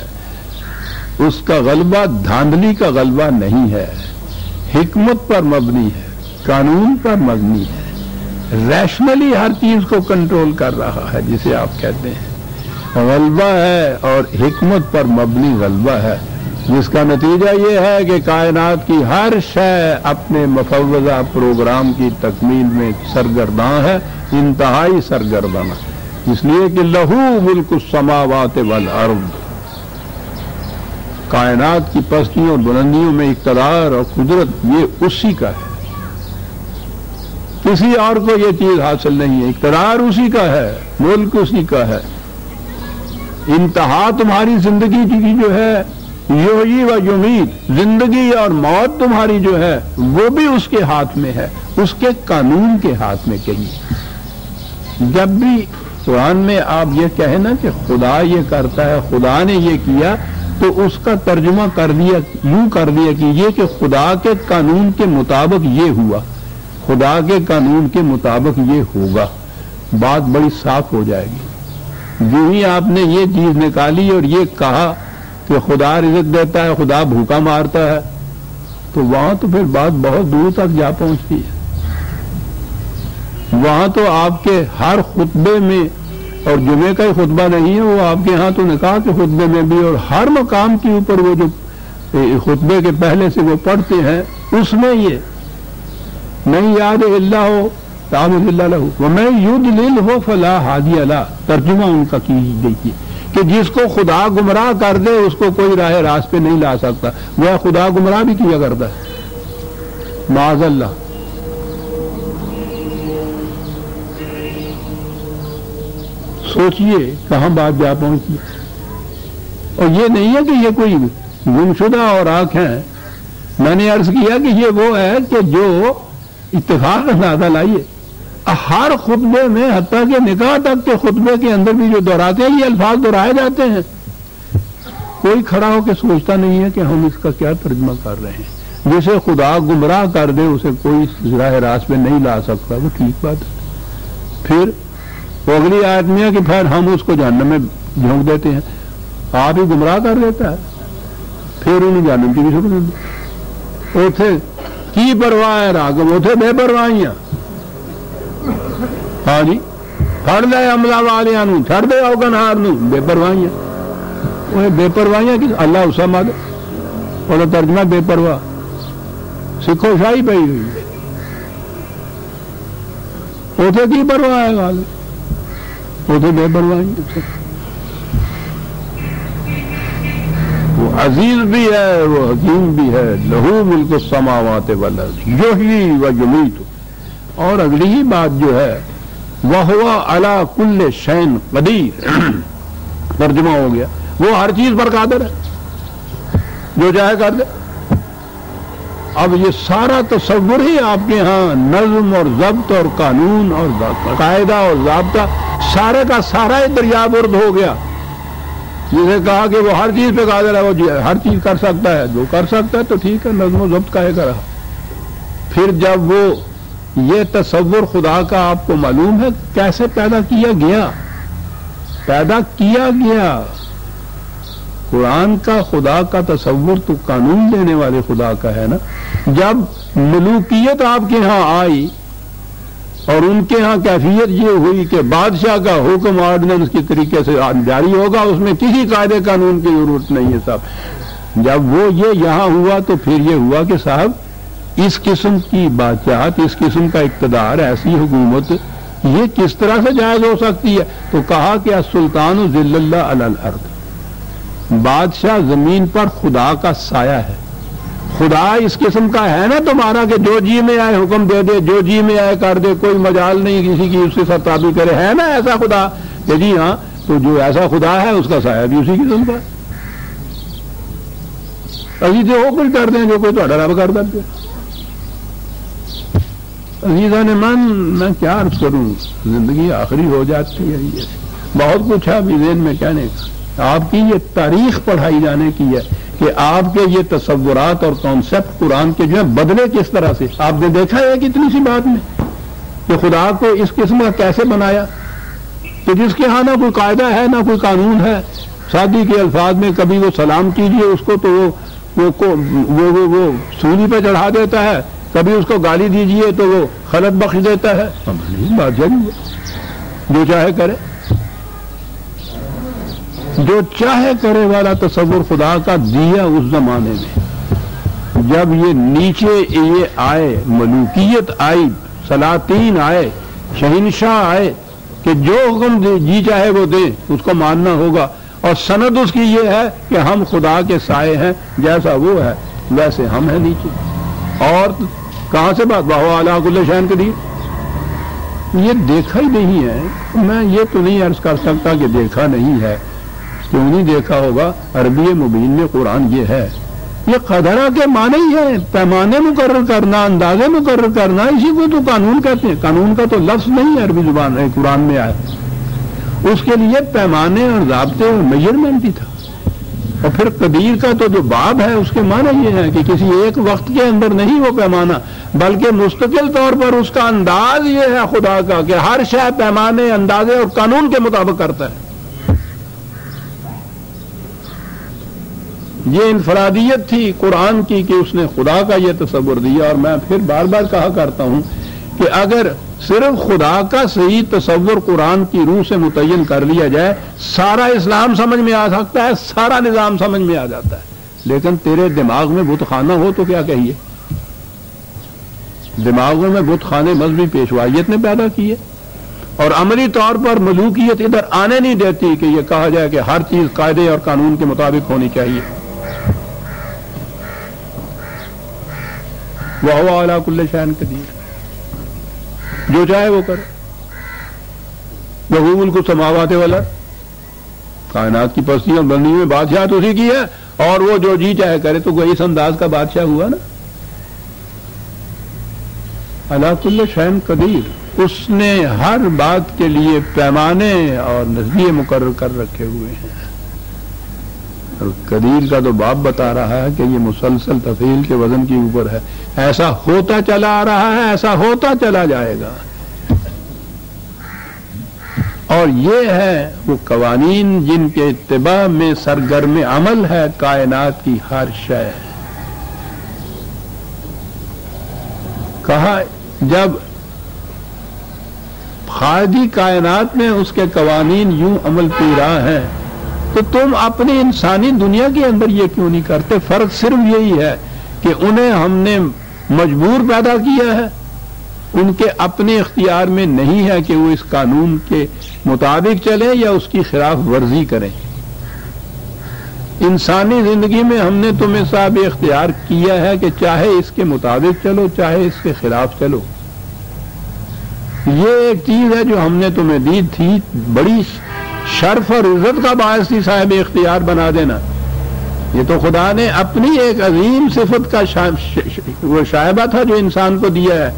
اس کا غلبہ دھاندلی کا غلبہ نہیں ہے، حکمت پر مبنی ہے، قانون پر مبنی ہے، ریشنلی ہر چیز کو کنٹرول کر رہا ہے، جسے آپ کہتے ہیں غلبہ ہے، اور حکمت پر مبنی غلبہ ہے، جس کا نتیجہ یہ ہے کہ کائنات کی ہر شے اپنے مفوضہ پروگرام کی تکمیل میں سرگرداں ہے، انتہائی سرگرداں، اس لیے کہ لہو ملک السماوات والارض، کائنات کی پستیوں اور بلندیوں میں اقتدار اور قدرت یہ اسی کا ہے، کسی اور کو یہ چیز حاصل نہیں ہے، اقتدار اسی کا ہے، ملک اسی کا ہے۔ انتہا تمہاری زندگی کی جو ہے یحیی و یمیت، زندگی اور موت تمہاری جو ہے وہ بھی اس کے ہاتھ میں ہے، اس کے قانون کے ہاتھ میں کہیں۔ جب بھی قرآن میں آپ یہ کہیں نا کہ خدا یہ کرتا ہے، خدا نے یہ کیا، تو اس کا ترجمہ کر دیا یوں کر دیا کہ یہ کہ خدا کے قانون کے مطابق یہ ہوا، خدا کے قانون کے مطابق یہ ہوگا، بات بڑی صاف ہو جائے گی۔ جو ہی آپ نے یہ چیز نکالی اور یہ کہا کہ خدا رزق دیتا ہے، خدا بھوکا مارتا ہے، تو وہاں تو پھر بات بہت دور تک جا پہنچتی ہے۔ وہاں تو آپ کے ہر خطبے میں، اور جمعے کا ہی خطبہ نہیں ہے وہ، آپ کے ہاں تو نکاح کے خطبے میں بھی، اور ہر مقام کے اوپر وہ جو خطبے کے پہلے سے وہ پڑھتے ہیں اس میں یہ نہیں یاد اللہ ہو تعبد اللہ لہو ومن یضللہ فلا ہادی لہ، ترجمہ ان کا کی دیکھیے کہ جس کو خدا گمراہ کر دے اس کو کوئی راہ راست پہ نہیں لا سکتا، وہ خدا گمراہ بھی کیا کرتا ہے معاذ اللہ۔ سوچئے کہاں بات جا پہنچی، اور یہ نہیں ہے کہ یہ کوئی گمشدہ اور آنکھ ہیں، میں نے عرض کیا کہ یہ وہ ہے کہ جو اتفاق اندازہ لائیے ہر خطبے میں، حتیٰ کہ نکاح تک کے خطبے کے اندر بھی جو دہراتے ہیں یہ الفاظ دہرائے جاتے ہیں، کوئی کھڑا ہو کے سوچتا نہیں ہے کہ ہم اس کا کیا ترجمہ کر رہے ہیں۔ جسے خدا گمراہ کر دے اسے کوئی راہ راست پہ نہیں لا سکتا، وہ ٹھیک بات ہے۔ پھر وہ اگلی آیت میں ہے کہ پھر ہم اس کو جہنم میں جھونک دیتے ہیں، آپ ہی گمراہ کر دیتا ہے، پھر انہیں جہنم کی بھی شروع کر دی۔ اوتھے کی پرواہ ہے راگم، اوتھے بے پرواہیاں، ہاں جی پھڑ دے عملہ والیاں نو، چھڑ دے اوگنہار نو، بے پرواہیاں۔ وہ بے پرواہیاں کی اللہ اسا مد اور ترجمہ بے پرواہ، سکھو شاہی پئی ہوئی ہے، اوتھے کی پرواہ ہے غالب، اوتھے بے پرواہیاں۔ وہ عزیز بھی ہے، وہ حکیم بھی ہے، لہو ملک السماوات والارض یحیی و یمیت، اور اگلی ہی بات جو ہے وَهُوَ عَلَى كُلِّ شَيْءٍ قَدِيرٌ، ترجمہ ہو گیا وہ ہر چیز پر قادر ہے، جو چاہے کر دے۔ اب یہ سارا تصور ہی آپ کے ہاں نظم اور ضبط اور قانون اور قاعدہ اور ضابطہ سارے کا سارا ہی دریابرد ہو گیا، جسے کہا کہ وہ ہر چیز پہ قادر ہے، وہ ہر چیز کر سکتا ہے، جو کر سکتا ہے تو ٹھیک ہے، نظم و ضبط کہے گا۔ پھر جب وہ یہ تصور خدا کا آپ کو معلوم ہے کیسے پیدا کیا گیا، پیدا کیا گیا قرآن کا، خدا کا تصور تو قانون دینے والے خدا کا ہے نا۔ جب ملوکیت آپ کے ہاں آئی اور ان کے ہاں کیفیت یہ ہوئی کہ بادشاہ کا حکم آرڈیننس کی طریقے سے جاری ہوگا، اس میں کسی قاعدے قانون کی ضرورت نہیں ہے صاحب، جب وہ یہ یہاں ہوا تو پھر یہ ہوا کہ صاحب اس قسم کی بادشاہت، اس قسم کا اقتدار، ایسی حکومت یہ کس طرح سے جائز ہو سکتی ہے؟ تو کہا کہ السلطان ذل اللہ علی الارض، بادشاہ زمین پر خدا کا سایہ ہے۔ خدا اس قسم کا ہے نا تمہارا کہ جو جی میں آئے حکم دے دے، جو جی میں آئے کر دے، کوئی مجال نہیں کسی کی اس کے ساتھ تعبیر کرے، ہے نا ایسا خدا؟ کہ جی ہاں، تو جو ایسا خدا ہے اس کا سایہ بھی اسی قسم کا ہے۔ ابھی جو وہ کچھ کر دیں جو کوئی تھوڑا رب کر دے۔ عزیزان من، میں کیا عرض کروں، زندگی آخری ہو جاتی ہے، یہ بہت کچھ ہے ابھی ذہن میں کہنے کا۔ آپ کی یہ تاریخ پڑھائی جانے کی ہے کہ آپ کے یہ تصورات اور کانسیپٹ قرآن کے جو ہے بدلے کس طرح سے۔ آپ نے دیکھا ہے کہ اتنی سی بات میں کہ خدا کو اس قسم کا کیسے بنایا کہ جس کے ہاں نہ کوئی قاعدہ ہے نہ کوئی قانون ہے، شادی کے الفاظ میں کبھی وہ سلام کیجئے اس کو تو وہ سولی پہ چڑھا دیتا ہے، کبھی اس کو گالی دیجئے تو وہ خلط بخش دیتا ہے۔ جو چاہے کرے، جو چاہے کرے والا تصور خدا کا دیا اس زمانے میں۔ جب یہ نیچے یہ آئے، ملوکیت آئی، سلاطین آئے، شہنشاہ آئے کہ جو حکم جی چاہے وہ دے، اس کو ماننا ہوگا، اور سند اس کی یہ ہے کہ ہم خدا کے سائے ہیں، جیسا وہ ہے ویسے ہم ہیں نیچے۔ اور کہاں سے بات وَهُوَ عَلَىٰ كُلِّ شَيْءٍ قَدِيرٌ، یہ دیکھا ہی نہیں ہے۔ میں یہ تو نہیں عرض کر سکتا کہ دیکھا نہیں ہے، کیوں نہیں دیکھا ہوگا؟ عربی مبین میں قرآن یہ ہے، یہ قدرہ کے معنی ہی ہے، پیمانے مقرر کرنا، اندازے مقرر کرنا، اسی کو تو قانون کہتے ہیں۔ قانون کا تو لفظ نہیں ہے عربی زبان قرآن میں آیا، اس کے لیے پیمانے اور ضابطے اور میجرمنٹ ہی تھا۔ اور پھر قدیر کا تو جو باب ہے اس کے معنی یہ ہے کہ کسی ایک وقت کے اندر نہیں وہ پیمانہ، بلکہ مستقل طور پر اس کا انداز یہ ہے خدا کا کہ ہر شے پیمانے، اندازے اور قانون کے مطابق کرتا ہے۔ یہ انفرادیت تھی قرآن کی کہ اس نے خدا کا یہ تصور دیا۔ اور میں پھر بار بار کہا کرتا ہوں کہ اگر صرف خدا کا صحیح تصور قرآن کی روح سے متعین کر لیا جائے سارا اسلام سمجھ میں آ سکتا ہے، سارا نظام سمجھ میں آ جاتا ہے، لیکن تیرے دماغ میں بت خانہ ہو تو کیا کہیے؟ دماغوں میں بت خانے مذہبی پیشوائیت نے پیدا کیے اور عملی طور پر ملوکیت ادھر آنے نہیں دیتی کہ یہ کہا جائے کہ ہر چیز قاعدے اور قانون کے مطابق ہونی چاہیے۔ وَهُوَ عَلَى كُلِّ شَيْءٍ قَدِيرٌ، جو چاہے وہ کرے۔ وَهُوَ مُلْكُ السَّمَاوَاتِ وَالْأَرْضِ، کائنات کی پستی اور بندی میں بادشاہت اسی کی ہے، اور وہ جو جی چاہے کرے، تو وہ اس انداز کا بادشاہ ہوا نا۔ عَلَى كُلِّ شَيْءٍ قَدِيرٌ، اس نے ہر بات کے لیے پیمانے اور نظریے مقرر کر رکھے ہوئے ہیں۔ اور قدیر کا تو باب بتا رہا ہے کہ یہ مسلسل تفعیل کے وزن کے اوپر ہے، ایسا ہوتا چلا آ رہا ہے، ایسا ہوتا چلا جائے گا۔ اور یہ ہے وہ قوانین جن کے اتباع میں سرگرم عمل ہے کائنات کی ہر شے۔ کہا جب خارجی کائنات میں اس کے قوانین یوں عمل پیرا ہیں تو تم اپنی انسانی دنیا کے اندر یہ کیوں نہیں کرتے؟ فرق صرف یہی ہے کہ انہیں ہم نے مجبور پیدا کیا ہے، ان کے اپنے اختیار میں نہیں ہے کہ وہ اس قانون کے مطابق چلیں یا اس کی خلاف ورزی کریں۔ انسانی زندگی میں ہم نے تمہیں صاحب اختیار کیا ہے کہ چاہے اس کے مطابق چلو چاہے اس کے خلاف چلو۔ یہ ایک چیز ہے جو ہم نے تمہیں دی تھی، بڑی شرف اور عزت کا باعث تھی صاحب اختیار بنا دینا۔ یہ تو خدا نے اپنی ایک عظیم صفت کا وہ شائبہ تھا جو انسان کو دیا ہے،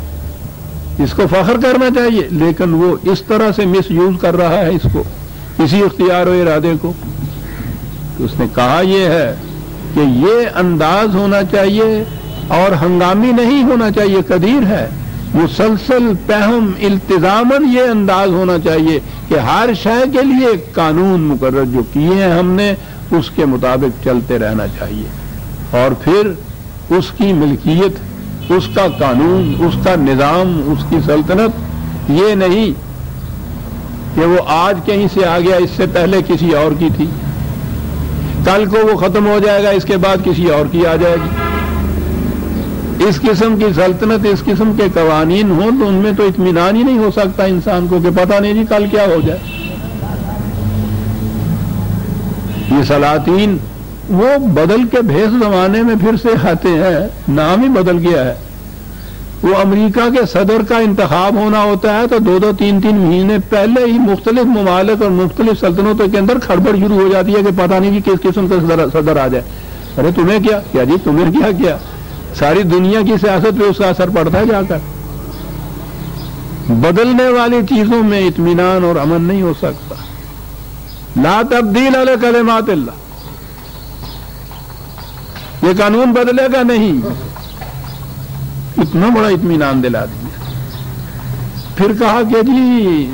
اس کو فخر کرنا چاہیے، لیکن وہ اس طرح سے مس یوز کر رہا ہے اس کو، اسی اختیار و ارادے کو۔ تو اس نے کہا یہ ہے کہ یہ انداز ہونا چاہیے اور ہنگامی نہیں ہونا چاہیے، قدیر ہے، مسلسل پہم التزاماً یہ انداز ہونا چاہیے کہ ہر شے کے لیے قانون مقرر جو کیے ہیں ہم نے اس کے مطابق چلتے رہنا چاہیے، اور پھر اس کی ملکیت، اس کا قانون، اس کا نظام، اس کی سلطنت یہ نہیں کہ وہ آج کہیں سے آ گیا، اس سے پہلے کسی اور کی تھی، کل کو وہ ختم ہو جائے گا، اس کے بعد کسی اور کی آ جائے گی۔ اس قسم کی سلطنت، اس قسم کے قوانین ہوں تو ان میں تو اطمینان ہی نہیں ہو سکتا انسان کو کہ پتہ نہیں جی کل کیا ہو جائے۔ یہ سلاطین وہ بدل کے بھیس زمانے میں پھر سے آتے ہیں، نام ہی بدل گیا ہے۔ وہ امریکہ کے صدر کا انتخاب ہونا ہوتا ہے تو 2-2 3-3 مہینے پہلے ہی مختلف ممالک اور مختلف سلطنتوں کے اندر کھڑبڑ شروع ہو جاتی ہے کہ پتہ نہیں جی کس قسم کا صدر آ جائے۔ ارے تمہیں کیا جی تمہیں کیا ساری دنیا کی سیاست پہ اس کا اثر پڑتا ہے جا کر۔ بدلنے والی چیزوں میں اطمینان اور امن نہیں ہو سکتا۔ لا تبدیل علی کلمات اللہ، یہ قانون بدلے گا نہیں، اتنا بڑا اطمینان دلا دیا۔ پھر کہا کہ جی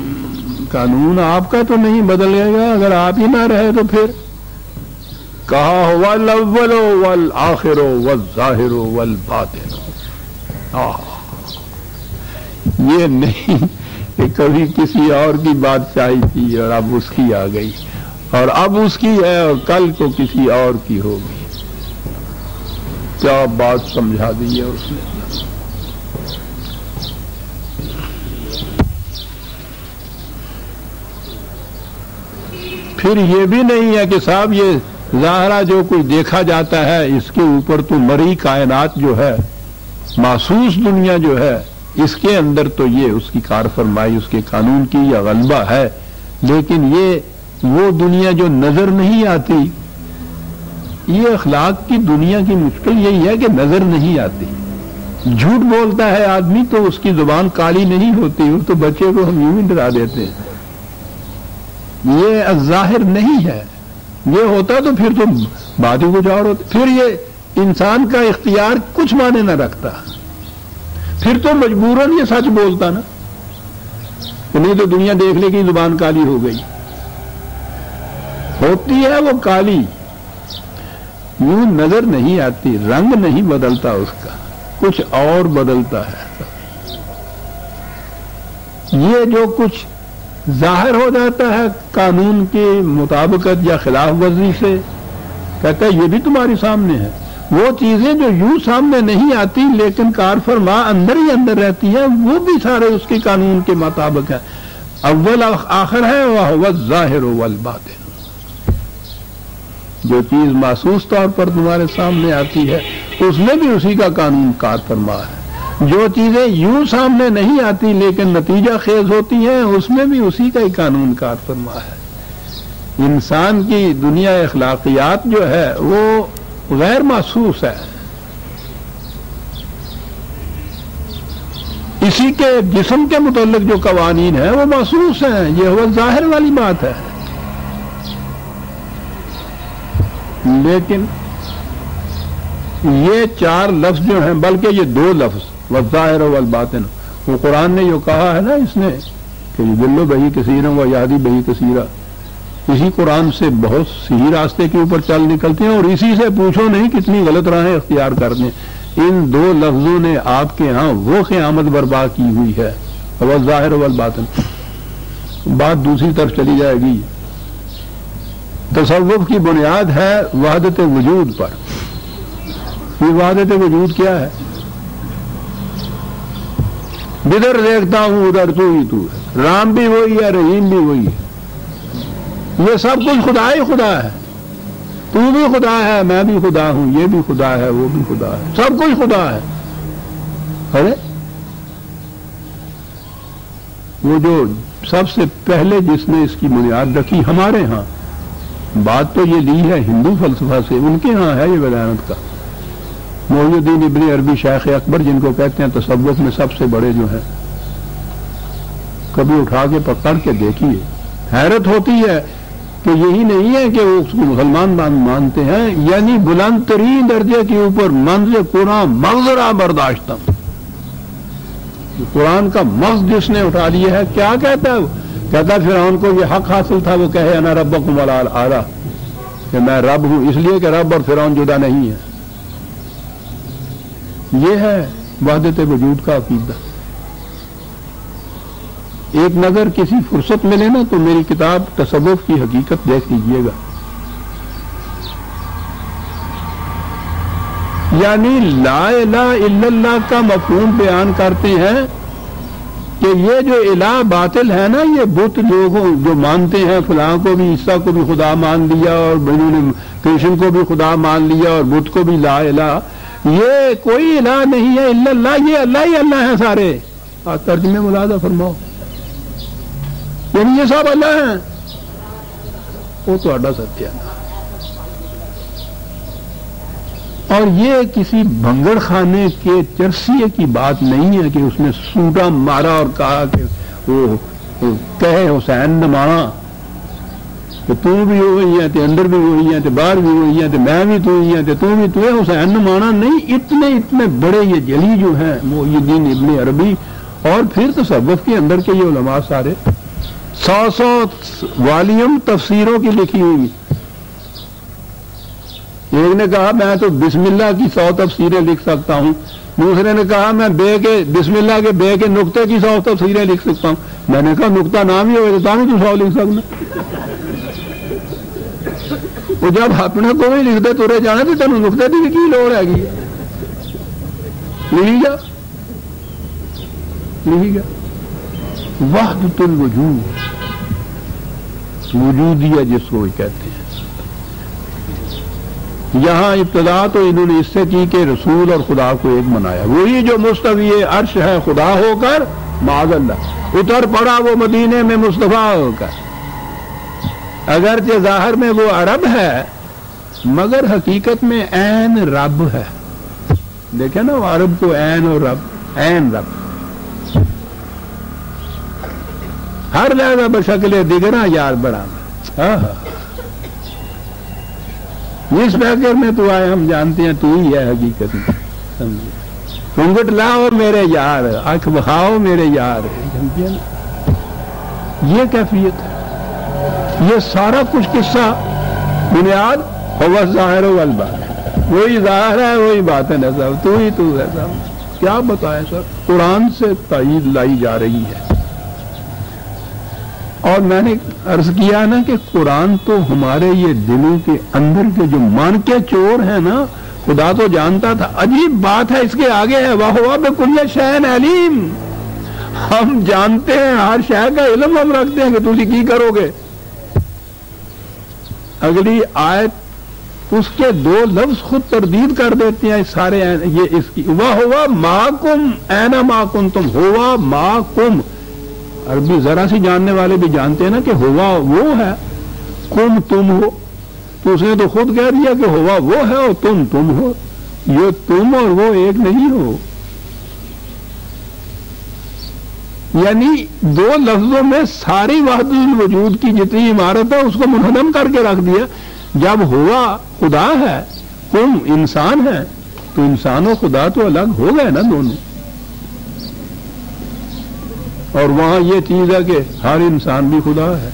قانون آپ کا تو نہیں بدلے گا، اگر آپ ہی نہ رہے تو پھر کہا ہوا الاول والآخر والظاہر والباطن۔ یہ نہیں کہ کبھی کسی اور کی بادشاہی تھی اور اب اس کی آ گئی، اور اب اس کی ہے اور کل کو کسی اور کی ہوگی۔ کیا بات سمجھا دی ہے اس نے۔ پھر یہ بھی نہیں ہے کہ صاحب یہ ظاہرہ جو کوئی دیکھا جاتا ہے اس کے اوپر تو مری کائنات جو ہے، محسوس دنیا جو ہے، اس کے اندر تو یہ اس کی کار فرمائی، اس کے قانون کی یا غلبہ ہے، لیکن یہ وہ دنیا جو نظر نہیں آتی، یہ اخلاق کی دنیا کی مشکل یہی ہے کہ نظر نہیں آتی۔ جھوٹ بولتا ہے آدمی تو اس کی زبان کالی نہیں ہوتی، وہ تو بچے کو ہم یوں ہی ڈرا دیتے ہیں۔ یہ ظاہر نہیں ہے، یہ ہوتا تو پھر تو بات ہی کچھ اور ہوتی، پھر یہ انسان کا اختیار کچھ معنی نہ رکھتا، پھر تو مجبوراً یہ سچ بولتا نا، نہیں تو دنیا دیکھ لے کہ زبان کالی ہو گئی، ہوتی ہے وہ کالی، یوں نظر نہیں آتی، رنگ نہیں بدلتا اس کا، کچھ اور بدلتا ہے۔ یہ جو کچھ ظاہر ہو جاتا ہے قانون کی مطابقت یا خلاف ورزی سے، کہتا ہے یہ بھی تمہارے سامنے ہے۔ وہ چیزیں جو یوں سامنے نہیں آتی لیکن کار فرما اندر ہی اندر رہتی ہیں، وہ بھی سارے اس کے قانون کے مطابق ہے۔ اول آخر ہے وَهُوَ الظَّاهِرُ وَالْبَاطِنُ۔ جو چیز محسوس طور پر تمہارے سامنے آتی ہے اس میں بھی اسی کا قانون کار فرما ہے، جو چیزیں یوں سامنے نہیں آتی لیکن نتیجہ خیز ہوتی ہیں اس میں بھی اسی کا ہی قانون کار فرما ہے۔ انسان کی دنیا اخلاقیات جو ہے وہ غیر محسوس ہے، اسی کے جسم کے متعلق جو قوانین ہیں وہ محسوس ہیں، یہ وہ ظاہر والی بات ہے۔ لیکن یہ چار لفظ جو ہیں، بلکہ یہ دو لفظ والظاہر والباطن، وہ قرآن نے جو کہا ہے نا اس نے کہ یضل بہ کثیرا ویہدی بہ کثیرا، اسی قرآن سے بہت صحیح راستے کے اوپر چل نکلتے ہیں اور اسی سے پوچھو نہیں کتنی غلط راہیں اختیار کرتے ہیں۔ ان دو لفظوں نے آپ کے ہاں وہ قیامت برپا کی ہوئی ہے، والظاہر والباطن۔ بات دوسری طرف چلی جائے گی۔ تصوف کی بنیاد ہے وحدت وجود پر۔ یہ وحدت وجود کیا ہے؟ جدھر دیکھتا ہوں ادھر تو ہی تو ہے، رام بھی وہی ہے، رحیم بھی وہی ہے، یہ سب کچھ خدا ہی خدا ہے، تو بھی خدا ہے، میں بھی خدا ہوں، یہ بھی خدا ہے، وہ بھی خدا ہے، سب کچھ خدا ہے۔ ارے وہ جو سب سے پہلے جس نے اس کی بنیاد رکھی ہمارے ہاں، بات تو یہ لی ہے ہندو فلسفہ سے، ان کے ہاں ہے یہ ولایت کا، محی الدین ابن عربی شیخ اکبر جن کو کہتے ہیں تصوف میں سب سے بڑے جو ہیں، کبھی اٹھا کے پکڑ کے دیکھیے، حیرت ہوتی ہے کہ یہی نہیں ہے کہ وہ اس کو مسلمان مانتے ہیں، یعنی بلند ترین درجے کے اوپر منظ قرآن مغزرہ برداشتم، قرآن کا مغز جس نے اٹھا لیا ہے، کیا کہتا ہے وہ؟ کہتا ہے فرعون کو یہ حق حاصل تھا وہ کہے انا ربکم الاعلی، کہ میں رب ہوں، اس لیے کہ رب اور فرعون جدا نہیں ہے۔ یہ ہے وحدت وجود کا عقیدہ۔ ایک نظر کسی فرصت ملے نا تو میری کتاب تصوف کی حقیقت دیکھ لیجیے گا، یعنی لا الہ الا اللہ کا مفہوم بیان کرتے ہیں کہ یہ جو الہ باطل ہے نا، یہ بت لوگوں جو مانتے ہیں، فلاں کو بھی عیسیٰ کو بھی خدا مان لیا اور انہوں نے کرشن کو بھی خدا مان لیا اور بت کو بھی لا الہ، یہ کوئی الہ نہیں ہے الا اللہ، یہ اللہ ہی اللہ ہیں سارے۔ ترجمے ملاحظہ فرماؤ، یعنی یہ سب اللہ ہیں، وہ تو اڈا ستیہ ہے۔ اور یہ کسی بھنگڑ خانے کے چرسیے کی بات نہیں ہے کہ اس نے سوٹا مارا اور کہا کہ وہ کہے حسین نمانا کہ تو بھی وہی ہے، تے اندر بھی وہی ہے، تے باہر بھی وہی ہے، تے میں بھی تو ہی ہے، تے تو بھی تو ہے، حسین نمانا نہیں۔ اتنے بڑے یہ جلی جو ہیں محی الدین ابن عربی اور پھر تصوف کے اندر کے یہ علماء سارے 100 والیوم تفسیروں کی لکھی ہوئی۔ ایک نے کہا میں تو بسم اللہ کی 100 تفسیریں لکھ سکتا ہوں، دوسرے نے کہا میں بسم اللہ کے بے کے نقطے کی 100 تفسیریں لکھ سکتا ہوں۔ میں نے کہا نقطہ نام ہی ہوئے تو 100 لکھ سکنا، وہ جب اپنے کو بھی لکھتے ترے جانا تو تینوں نقطے کی کی لوڑ ہے گی، لکھی گا وحدت الوجود، وجودیہ جس کو کہتے ہیں۔ یہاں ابتدا تو انہوں نے اس سے کی کہ رسول اور خدا کو ایک بنایا، وہی جو مستوی عرش ہے خدا ہو کر معاذ اللہ اتر پڑا وہ مدینے میں مصطفیٰ ہو کر، اگرچہ ظاہر میں وہ عرب ہے مگر حقیقت میں عین رب ہے۔ دیکھیں نا وہ عرب کو عین اور رب، عین رب ہر لہذا بشکل دیگرہ یار بڑا اس بغیر میں تو آئے ہم جانتے ہیں تو ہی ہے حقیقت میں، گھونگھٹ لاؤ میرے یار، آنکھ بہاؤ میرے یار، یہ کیفیت ہے۔ یہ سارا کچھ قصہ بنیاد ہوا ظاہر والباطن، وہی ظاہر ہے وہی باطن ہے، سب تو ہی تو ہے، سب کیا بتائیں سر، قرآن سے تائید لائی جا رہی ہے۔ اور میں نے عرض کیا نا کہ قرآن تو ہمارے یہ دلوں کے اندر کے جو مان کے چور ہیں نا، خدا تو جانتا تھا. عجیب بات ہے، اس کے آگے ہے وَهُوَ بِكُلِّ شَيْءٍ عَلِيمٌ. ہم جانتے ہیں، ہر شے کا علم ہم رکھتے ہیں کہ تسی کی کرو گے. اگلی آیت اس کے دو لفظ خود تردید کر دیتے ہیں سارے. یہ اس کی وَهُوَ مَعَكُمْ أَيْنَمَا كُنتُمْ، ہوا مَعَكُمْ. عربی ذرا سی جاننے والے بھی جانتے ہیں نا کہ ہوا وہ ہے، کم تم ہو. تو اس نے تو خود کہہ دیا کہ ہوا وہ ہے اور تم ہو. یہ تم اور وہ ایک نہیں ہو. یعنی دو لفظوں میں ساری وحدت الوجود کی جتنی عمارت ہے اس کو منہدم کر کے رکھ دیا. جب ہوا خدا ہے، تم انسان ہے، تو انسان و خدا تو الگ ہو گئے نا دونوں. اور وہاں یہ چیز ہے کہ ہر انسان بھی خدا ہے،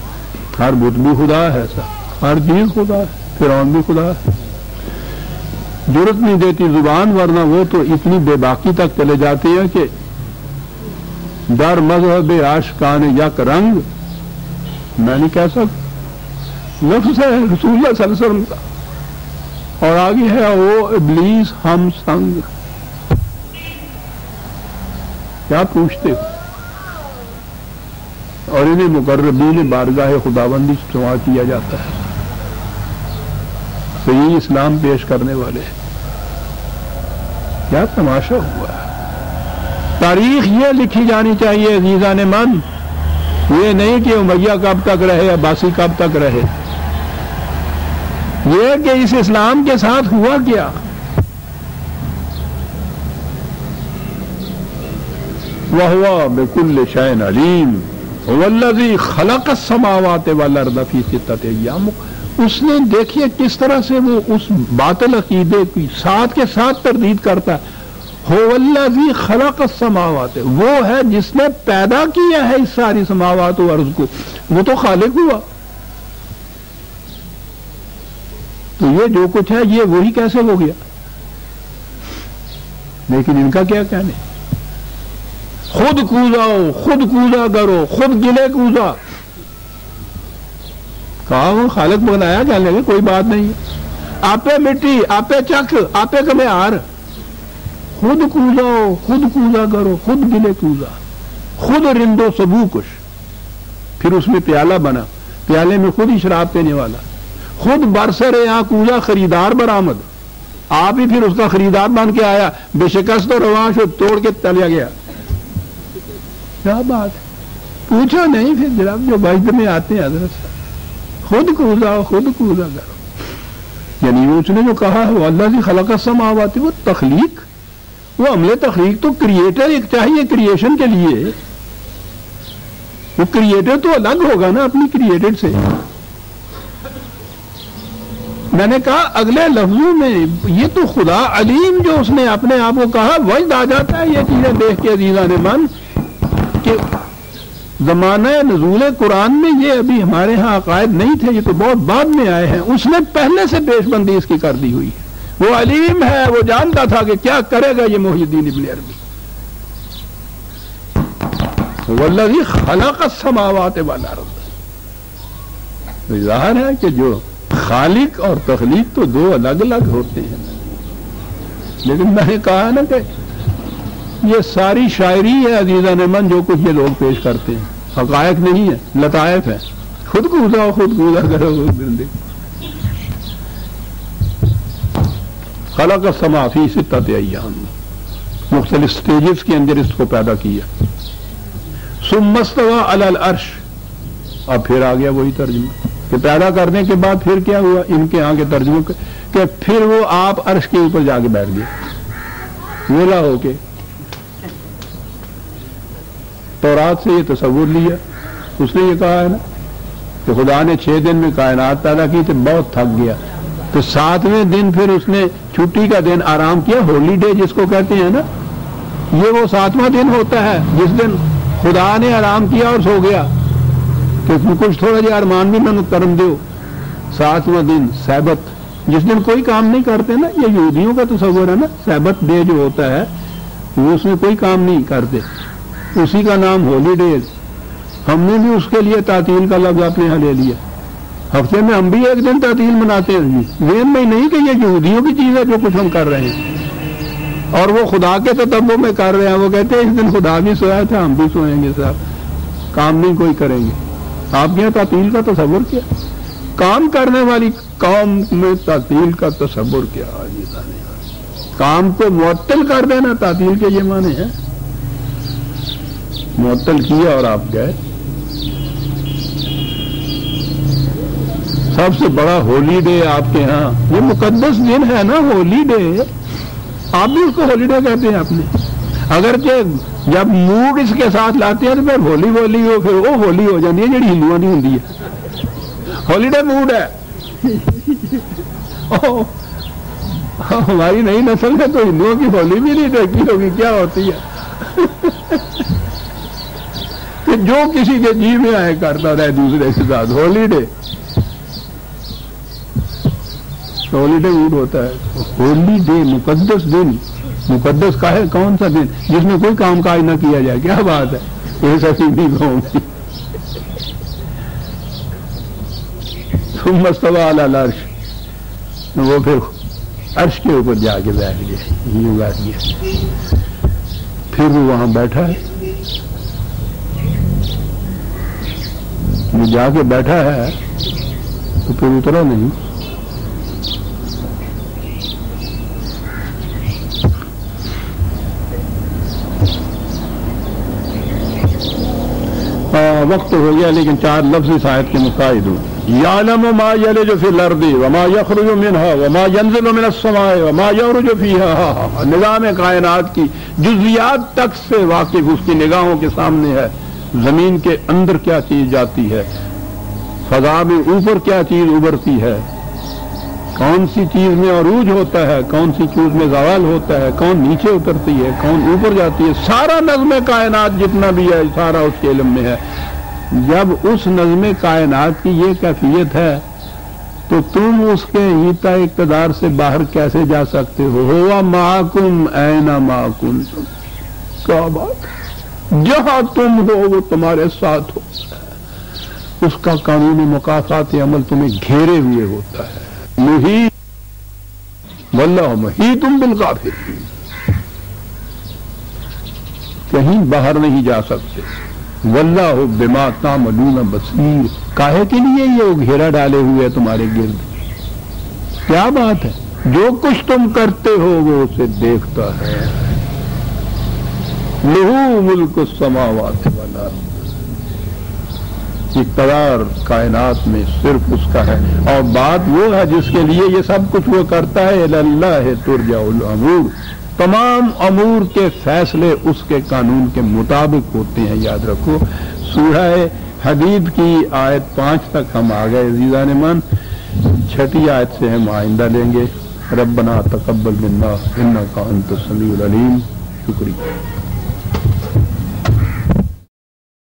ہر بت بھی خدا ہے، ہر چیز خدا ہے، فرعون بھی خدا ہے. جرت نہیں دیتی زبان، ورنہ وہ تو اتنی بے باکی تک چلے جاتے ہیں کہ در مذہب عاشقان یک رنگ، میں نہیں کہہ سکتا، لفظ ہے رسول اللہ صلی اللہ علیہ وسلم کا. اور آگے ہے وہ ابلیس ہم سنگ. کیا پوچھتے ہو؟ اور انہیں مقربین بارگاہ خداوندی استوا کیا جاتا ہے، صحیح اسلام پیش کرنے والے. کیا تماشا ہوا ہے. تاریخ یہ لکھی جانی چاہیے عزیزان من، یہ نہیں کہ امیہ کب تک رہے، عباسی کب تک رہے. یہ کہ اس اسلام کے ساتھ ہوا کیا. وَهُوَ بِكُلِّ شَيْءٍ عَلِيمٌ هُوَ الَّذِي خَلَقَ السَّمَاوَاتِ وَالْأَرْضَ فِي سِتَّةِ أَيَّامٍ. اس نے دیکھیے کس طرح سے وہ اس باطل عقیدے کی ساتھ کے ساتھ تردید کرتا ہے. هُوَ الَّذِي خَلَقَ السَّمَاوَاتِ، وہ ہے جس نے پیدا کیا ہے اس ساری سماوات و ارض کو. وہ تو خالق ہوا. تو یہ جو کچھ ہے یہ وہی کیسے ہو گیا. لیکن ان کا کیا کہنے، خود کوزا ہو، خود کوزا کرو، خود گلے کوزا. کہا وہ خالق بنایا، کہنے لگے کوئی بات نہیں، آپے مٹی، آپے چک، آپے کمیار. خود کوزا ہو، خود کوزا کرو، خود گلے کوزا، خود رندو سبو کش. پھر اس میں پیالہ بنا، پیالے میں خود ہی شراب پینے والا، خود برسر یہاں کوزا خریدار برآمد. آپ ہی پھر اس کا خریدار بن کے آیا، بے شکست و روانش توڑ کے چلا گیا. کیا بات ہے، پوچھو نہیں. پھر جناب جو بجد میں آتے ہیں حضرت صاحب، خود کوزا خود کوزا کرو. یعنی اس نے جو کہا ہے وہ اللہ کی خلق السماوات، وہ تخلیق، وہ عمل تخلیق تو کریٹر ایک چاہیے کریشن کے لیے. وہ کریٹر تو الگ ہوگا نا اپنی کریٹڈ سے. میں نے کہا اگلے لفظوں میں یہ تو خدا علیم جو اس نے اپنے آپ کو کہا، وجد آ جاتا ہے یہ چیزیں دیکھ کے عزیزان من کہ زمانہ نزول قرآن میں یہ ابھی ہمارے ہاں عقائد نہیں تھے، یہ تو بہت بعد میں آئے ہیں. اس نے پہلے سے پیش بندی اس کی کر دی ہوئی ہے. وہ علیم ہے، وہ جانتا تھا کہ کیا کرے گا یہ محی الدین ابن عربی. والذی خلق السماوات والارض. ظاہر ہے کہ جو خالق اور تخلیق تو دو الگ الگ ہوتے ہیں. لیکن میں نے کہا نا کہ یہ ساری شاعری ہے عزیزان من جو کچھ یہ لوگ پیش کرتے ہیں، حقائق نہیں ہے، لطائف ہے. خود کوزا خود کوزا کرو، خود برندے. خلق السماء فی ستۃ ایام، مختلف سٹیجز کے اندر اس کو پیدا کیا. ثم استوى علی العرش. اب پھر آ گیا وہی ترجمہ کہ پیدا کرنے کے بعد پھر کیا ہوا ان کے آگے ترجمہ کہ پھر وہ آپ عرش کے اوپر جا کے بیٹھ گئے ویلا ہو کے. تورات سے یہ تصور لیا. اس نے یہ کہا ہے نا کہ خدا نے 6 دن میں کائنات پیدا کی تو بہت تھک گیا، تو 7ویں دن پھر اس نے چھٹی کا دن آرام کیا، ہولی ڈے جس کو کہتے ہیں نا. یہ وہ 7واں دن ہوتا ہے جس دن خدا نے آرام کیا اور سو گیا کہ کچھ تھوڑا جہا ارمان بھی میں کرم دو. 7واں دن سبت، جس دن کوئی کام نہیں کرتے نا. یہ یہودیوں کا تصور ہے نا، سبت ڈے جو ہوتا ہے وہ اس میں کوئی کام نہیں کرتے، اسی کا نام ہولی ڈے. ہم نے بھی اس کے لیے تعطیل کا لفظ اپنے یہاں لے لیا. ہفتے میں ہم بھی ایک دن تعطیل مناتے ہیں. ذہن میں نہیں کہ یہ یہودیوں کی چیز ہے جو کچھ ہم کر رہے ہیں اور وہ خدا کے تتبع میں کر رہے ہیں. وہ کہتے ہیں اس دن خدا بھی سویا تھا, ہم بھی سوئیں گے, صاحب کام نہیں کوئی کریں گے. آپ کے یہاں تعطیل کا تصور کیا؟ کام کرنے والی قوم میں تعطیل کا تصور کیا؟ کام کو معطل کر دینا تعطیل کے یہ معنی ہے. معطل کیا اور آپ گئے. سب سے بڑا ہولی ڈے آپ کے ہاں, یہ مقدس دن ہے نا ہولی ڈے, آپ بھی اس کو ہولی ڈے کہتے ہیں اپنے. اگرچہ جب موڈ اس کے ساتھ لاتے ہیں تو پھر ہولی ہو, پھر وہ ہولی ہو جاتی ہے جڑی ہندوؤں کی ہوتی ہے. ہولی ڈے موڈ ہے. ہماری نئی نسل ہے تو ہندوؤں کی ہولی بھی نہیں دیکھی ہوگی کیا ہوتی ہے کہ جو کسی کے جی میں آئے کرتا رہے دوسرے کے ساتھ. ہولی ڈے موڈ ہوتا ہے. ہولی ڈے مقدس دن. مقدس کا ہے کون سا دن جس میں کوئی کام کاج نہ کیا جائے؟ کیا بات ہے, یہ سچی نہیں کہوں گی. ثم استوى على العرش, وہ پھر عرش کے اوپر جا کے بیٹھ گیا, یوں بیٹھ گیا. پھر وہ وہاں بیٹھا ہے, وہ جا کے بیٹھا ہے تو پھر اترا نہیں. وقت ہو گیا لیکن 4 لفظ اس آیت کے مقاصد ہوں. یعلم ما یلج فی الارض وما یخرج منها وما ینزل من السماء وما یعرج فیها. نظام کائنات کی جزیات تک سے واقف اس کی نگاہوں کے سامنے ہے. زمین کے اندر کیا چیز جاتی ہے, فضا میں اوپر کیا چیز ابھرتی ہے, کون سی چیز میں عروج ہوتا ہے, کون سی چیز میں زوال ہوتا ہے, کون نیچے اترتی ہے, کون اوپر جاتی ہے. سارا نظم کائنات جتنا بھی ہے سارا اس کے علم میں ہے. جب اس نظم کائنات کی یہ کیفیت ہے تو تم اس کے احاطہ اقتدار سے باہر کیسے جا سکتے ہو؟ ہوا معکم اینما کنتم. کیا بات, جہاں تم ہو وہ تمہارے ساتھ ہو. اس کا قانون مکافات عمل تمہیں گھیرے ہوئے ہوتا ہے. محیط واللہ محیط بالکافرین, کہیں باہر نہیں جا سکتے. واللہ بما تعملون بصیر, کاہے کے لیے یہ گھیرا ڈالے ہوئے تمہارے گرد؟ کیا بات ہے, جو کچھ تم کرتے ہو وہ اسے دیکھتا ہے. لہو ملک السماوات والارض, اقتدار کائنات میں صرف اس کا ہے. اور بات وہ ہے جس کے لیے یہ سب کچھ وہ کرتا ہے. الی اللہ ترجع الامور, تمام امور کے فیصلے اس کے قانون کے مطابق ہوتے ہیں. یاد رکھو سورہ حدید کی آیت 5 تک ہم آ گئے عزیزان من. 6 آیت سے ہم آئندہ لیں گے. ربنا تقبل منا انک انت السمیع العلیم. شکریہ.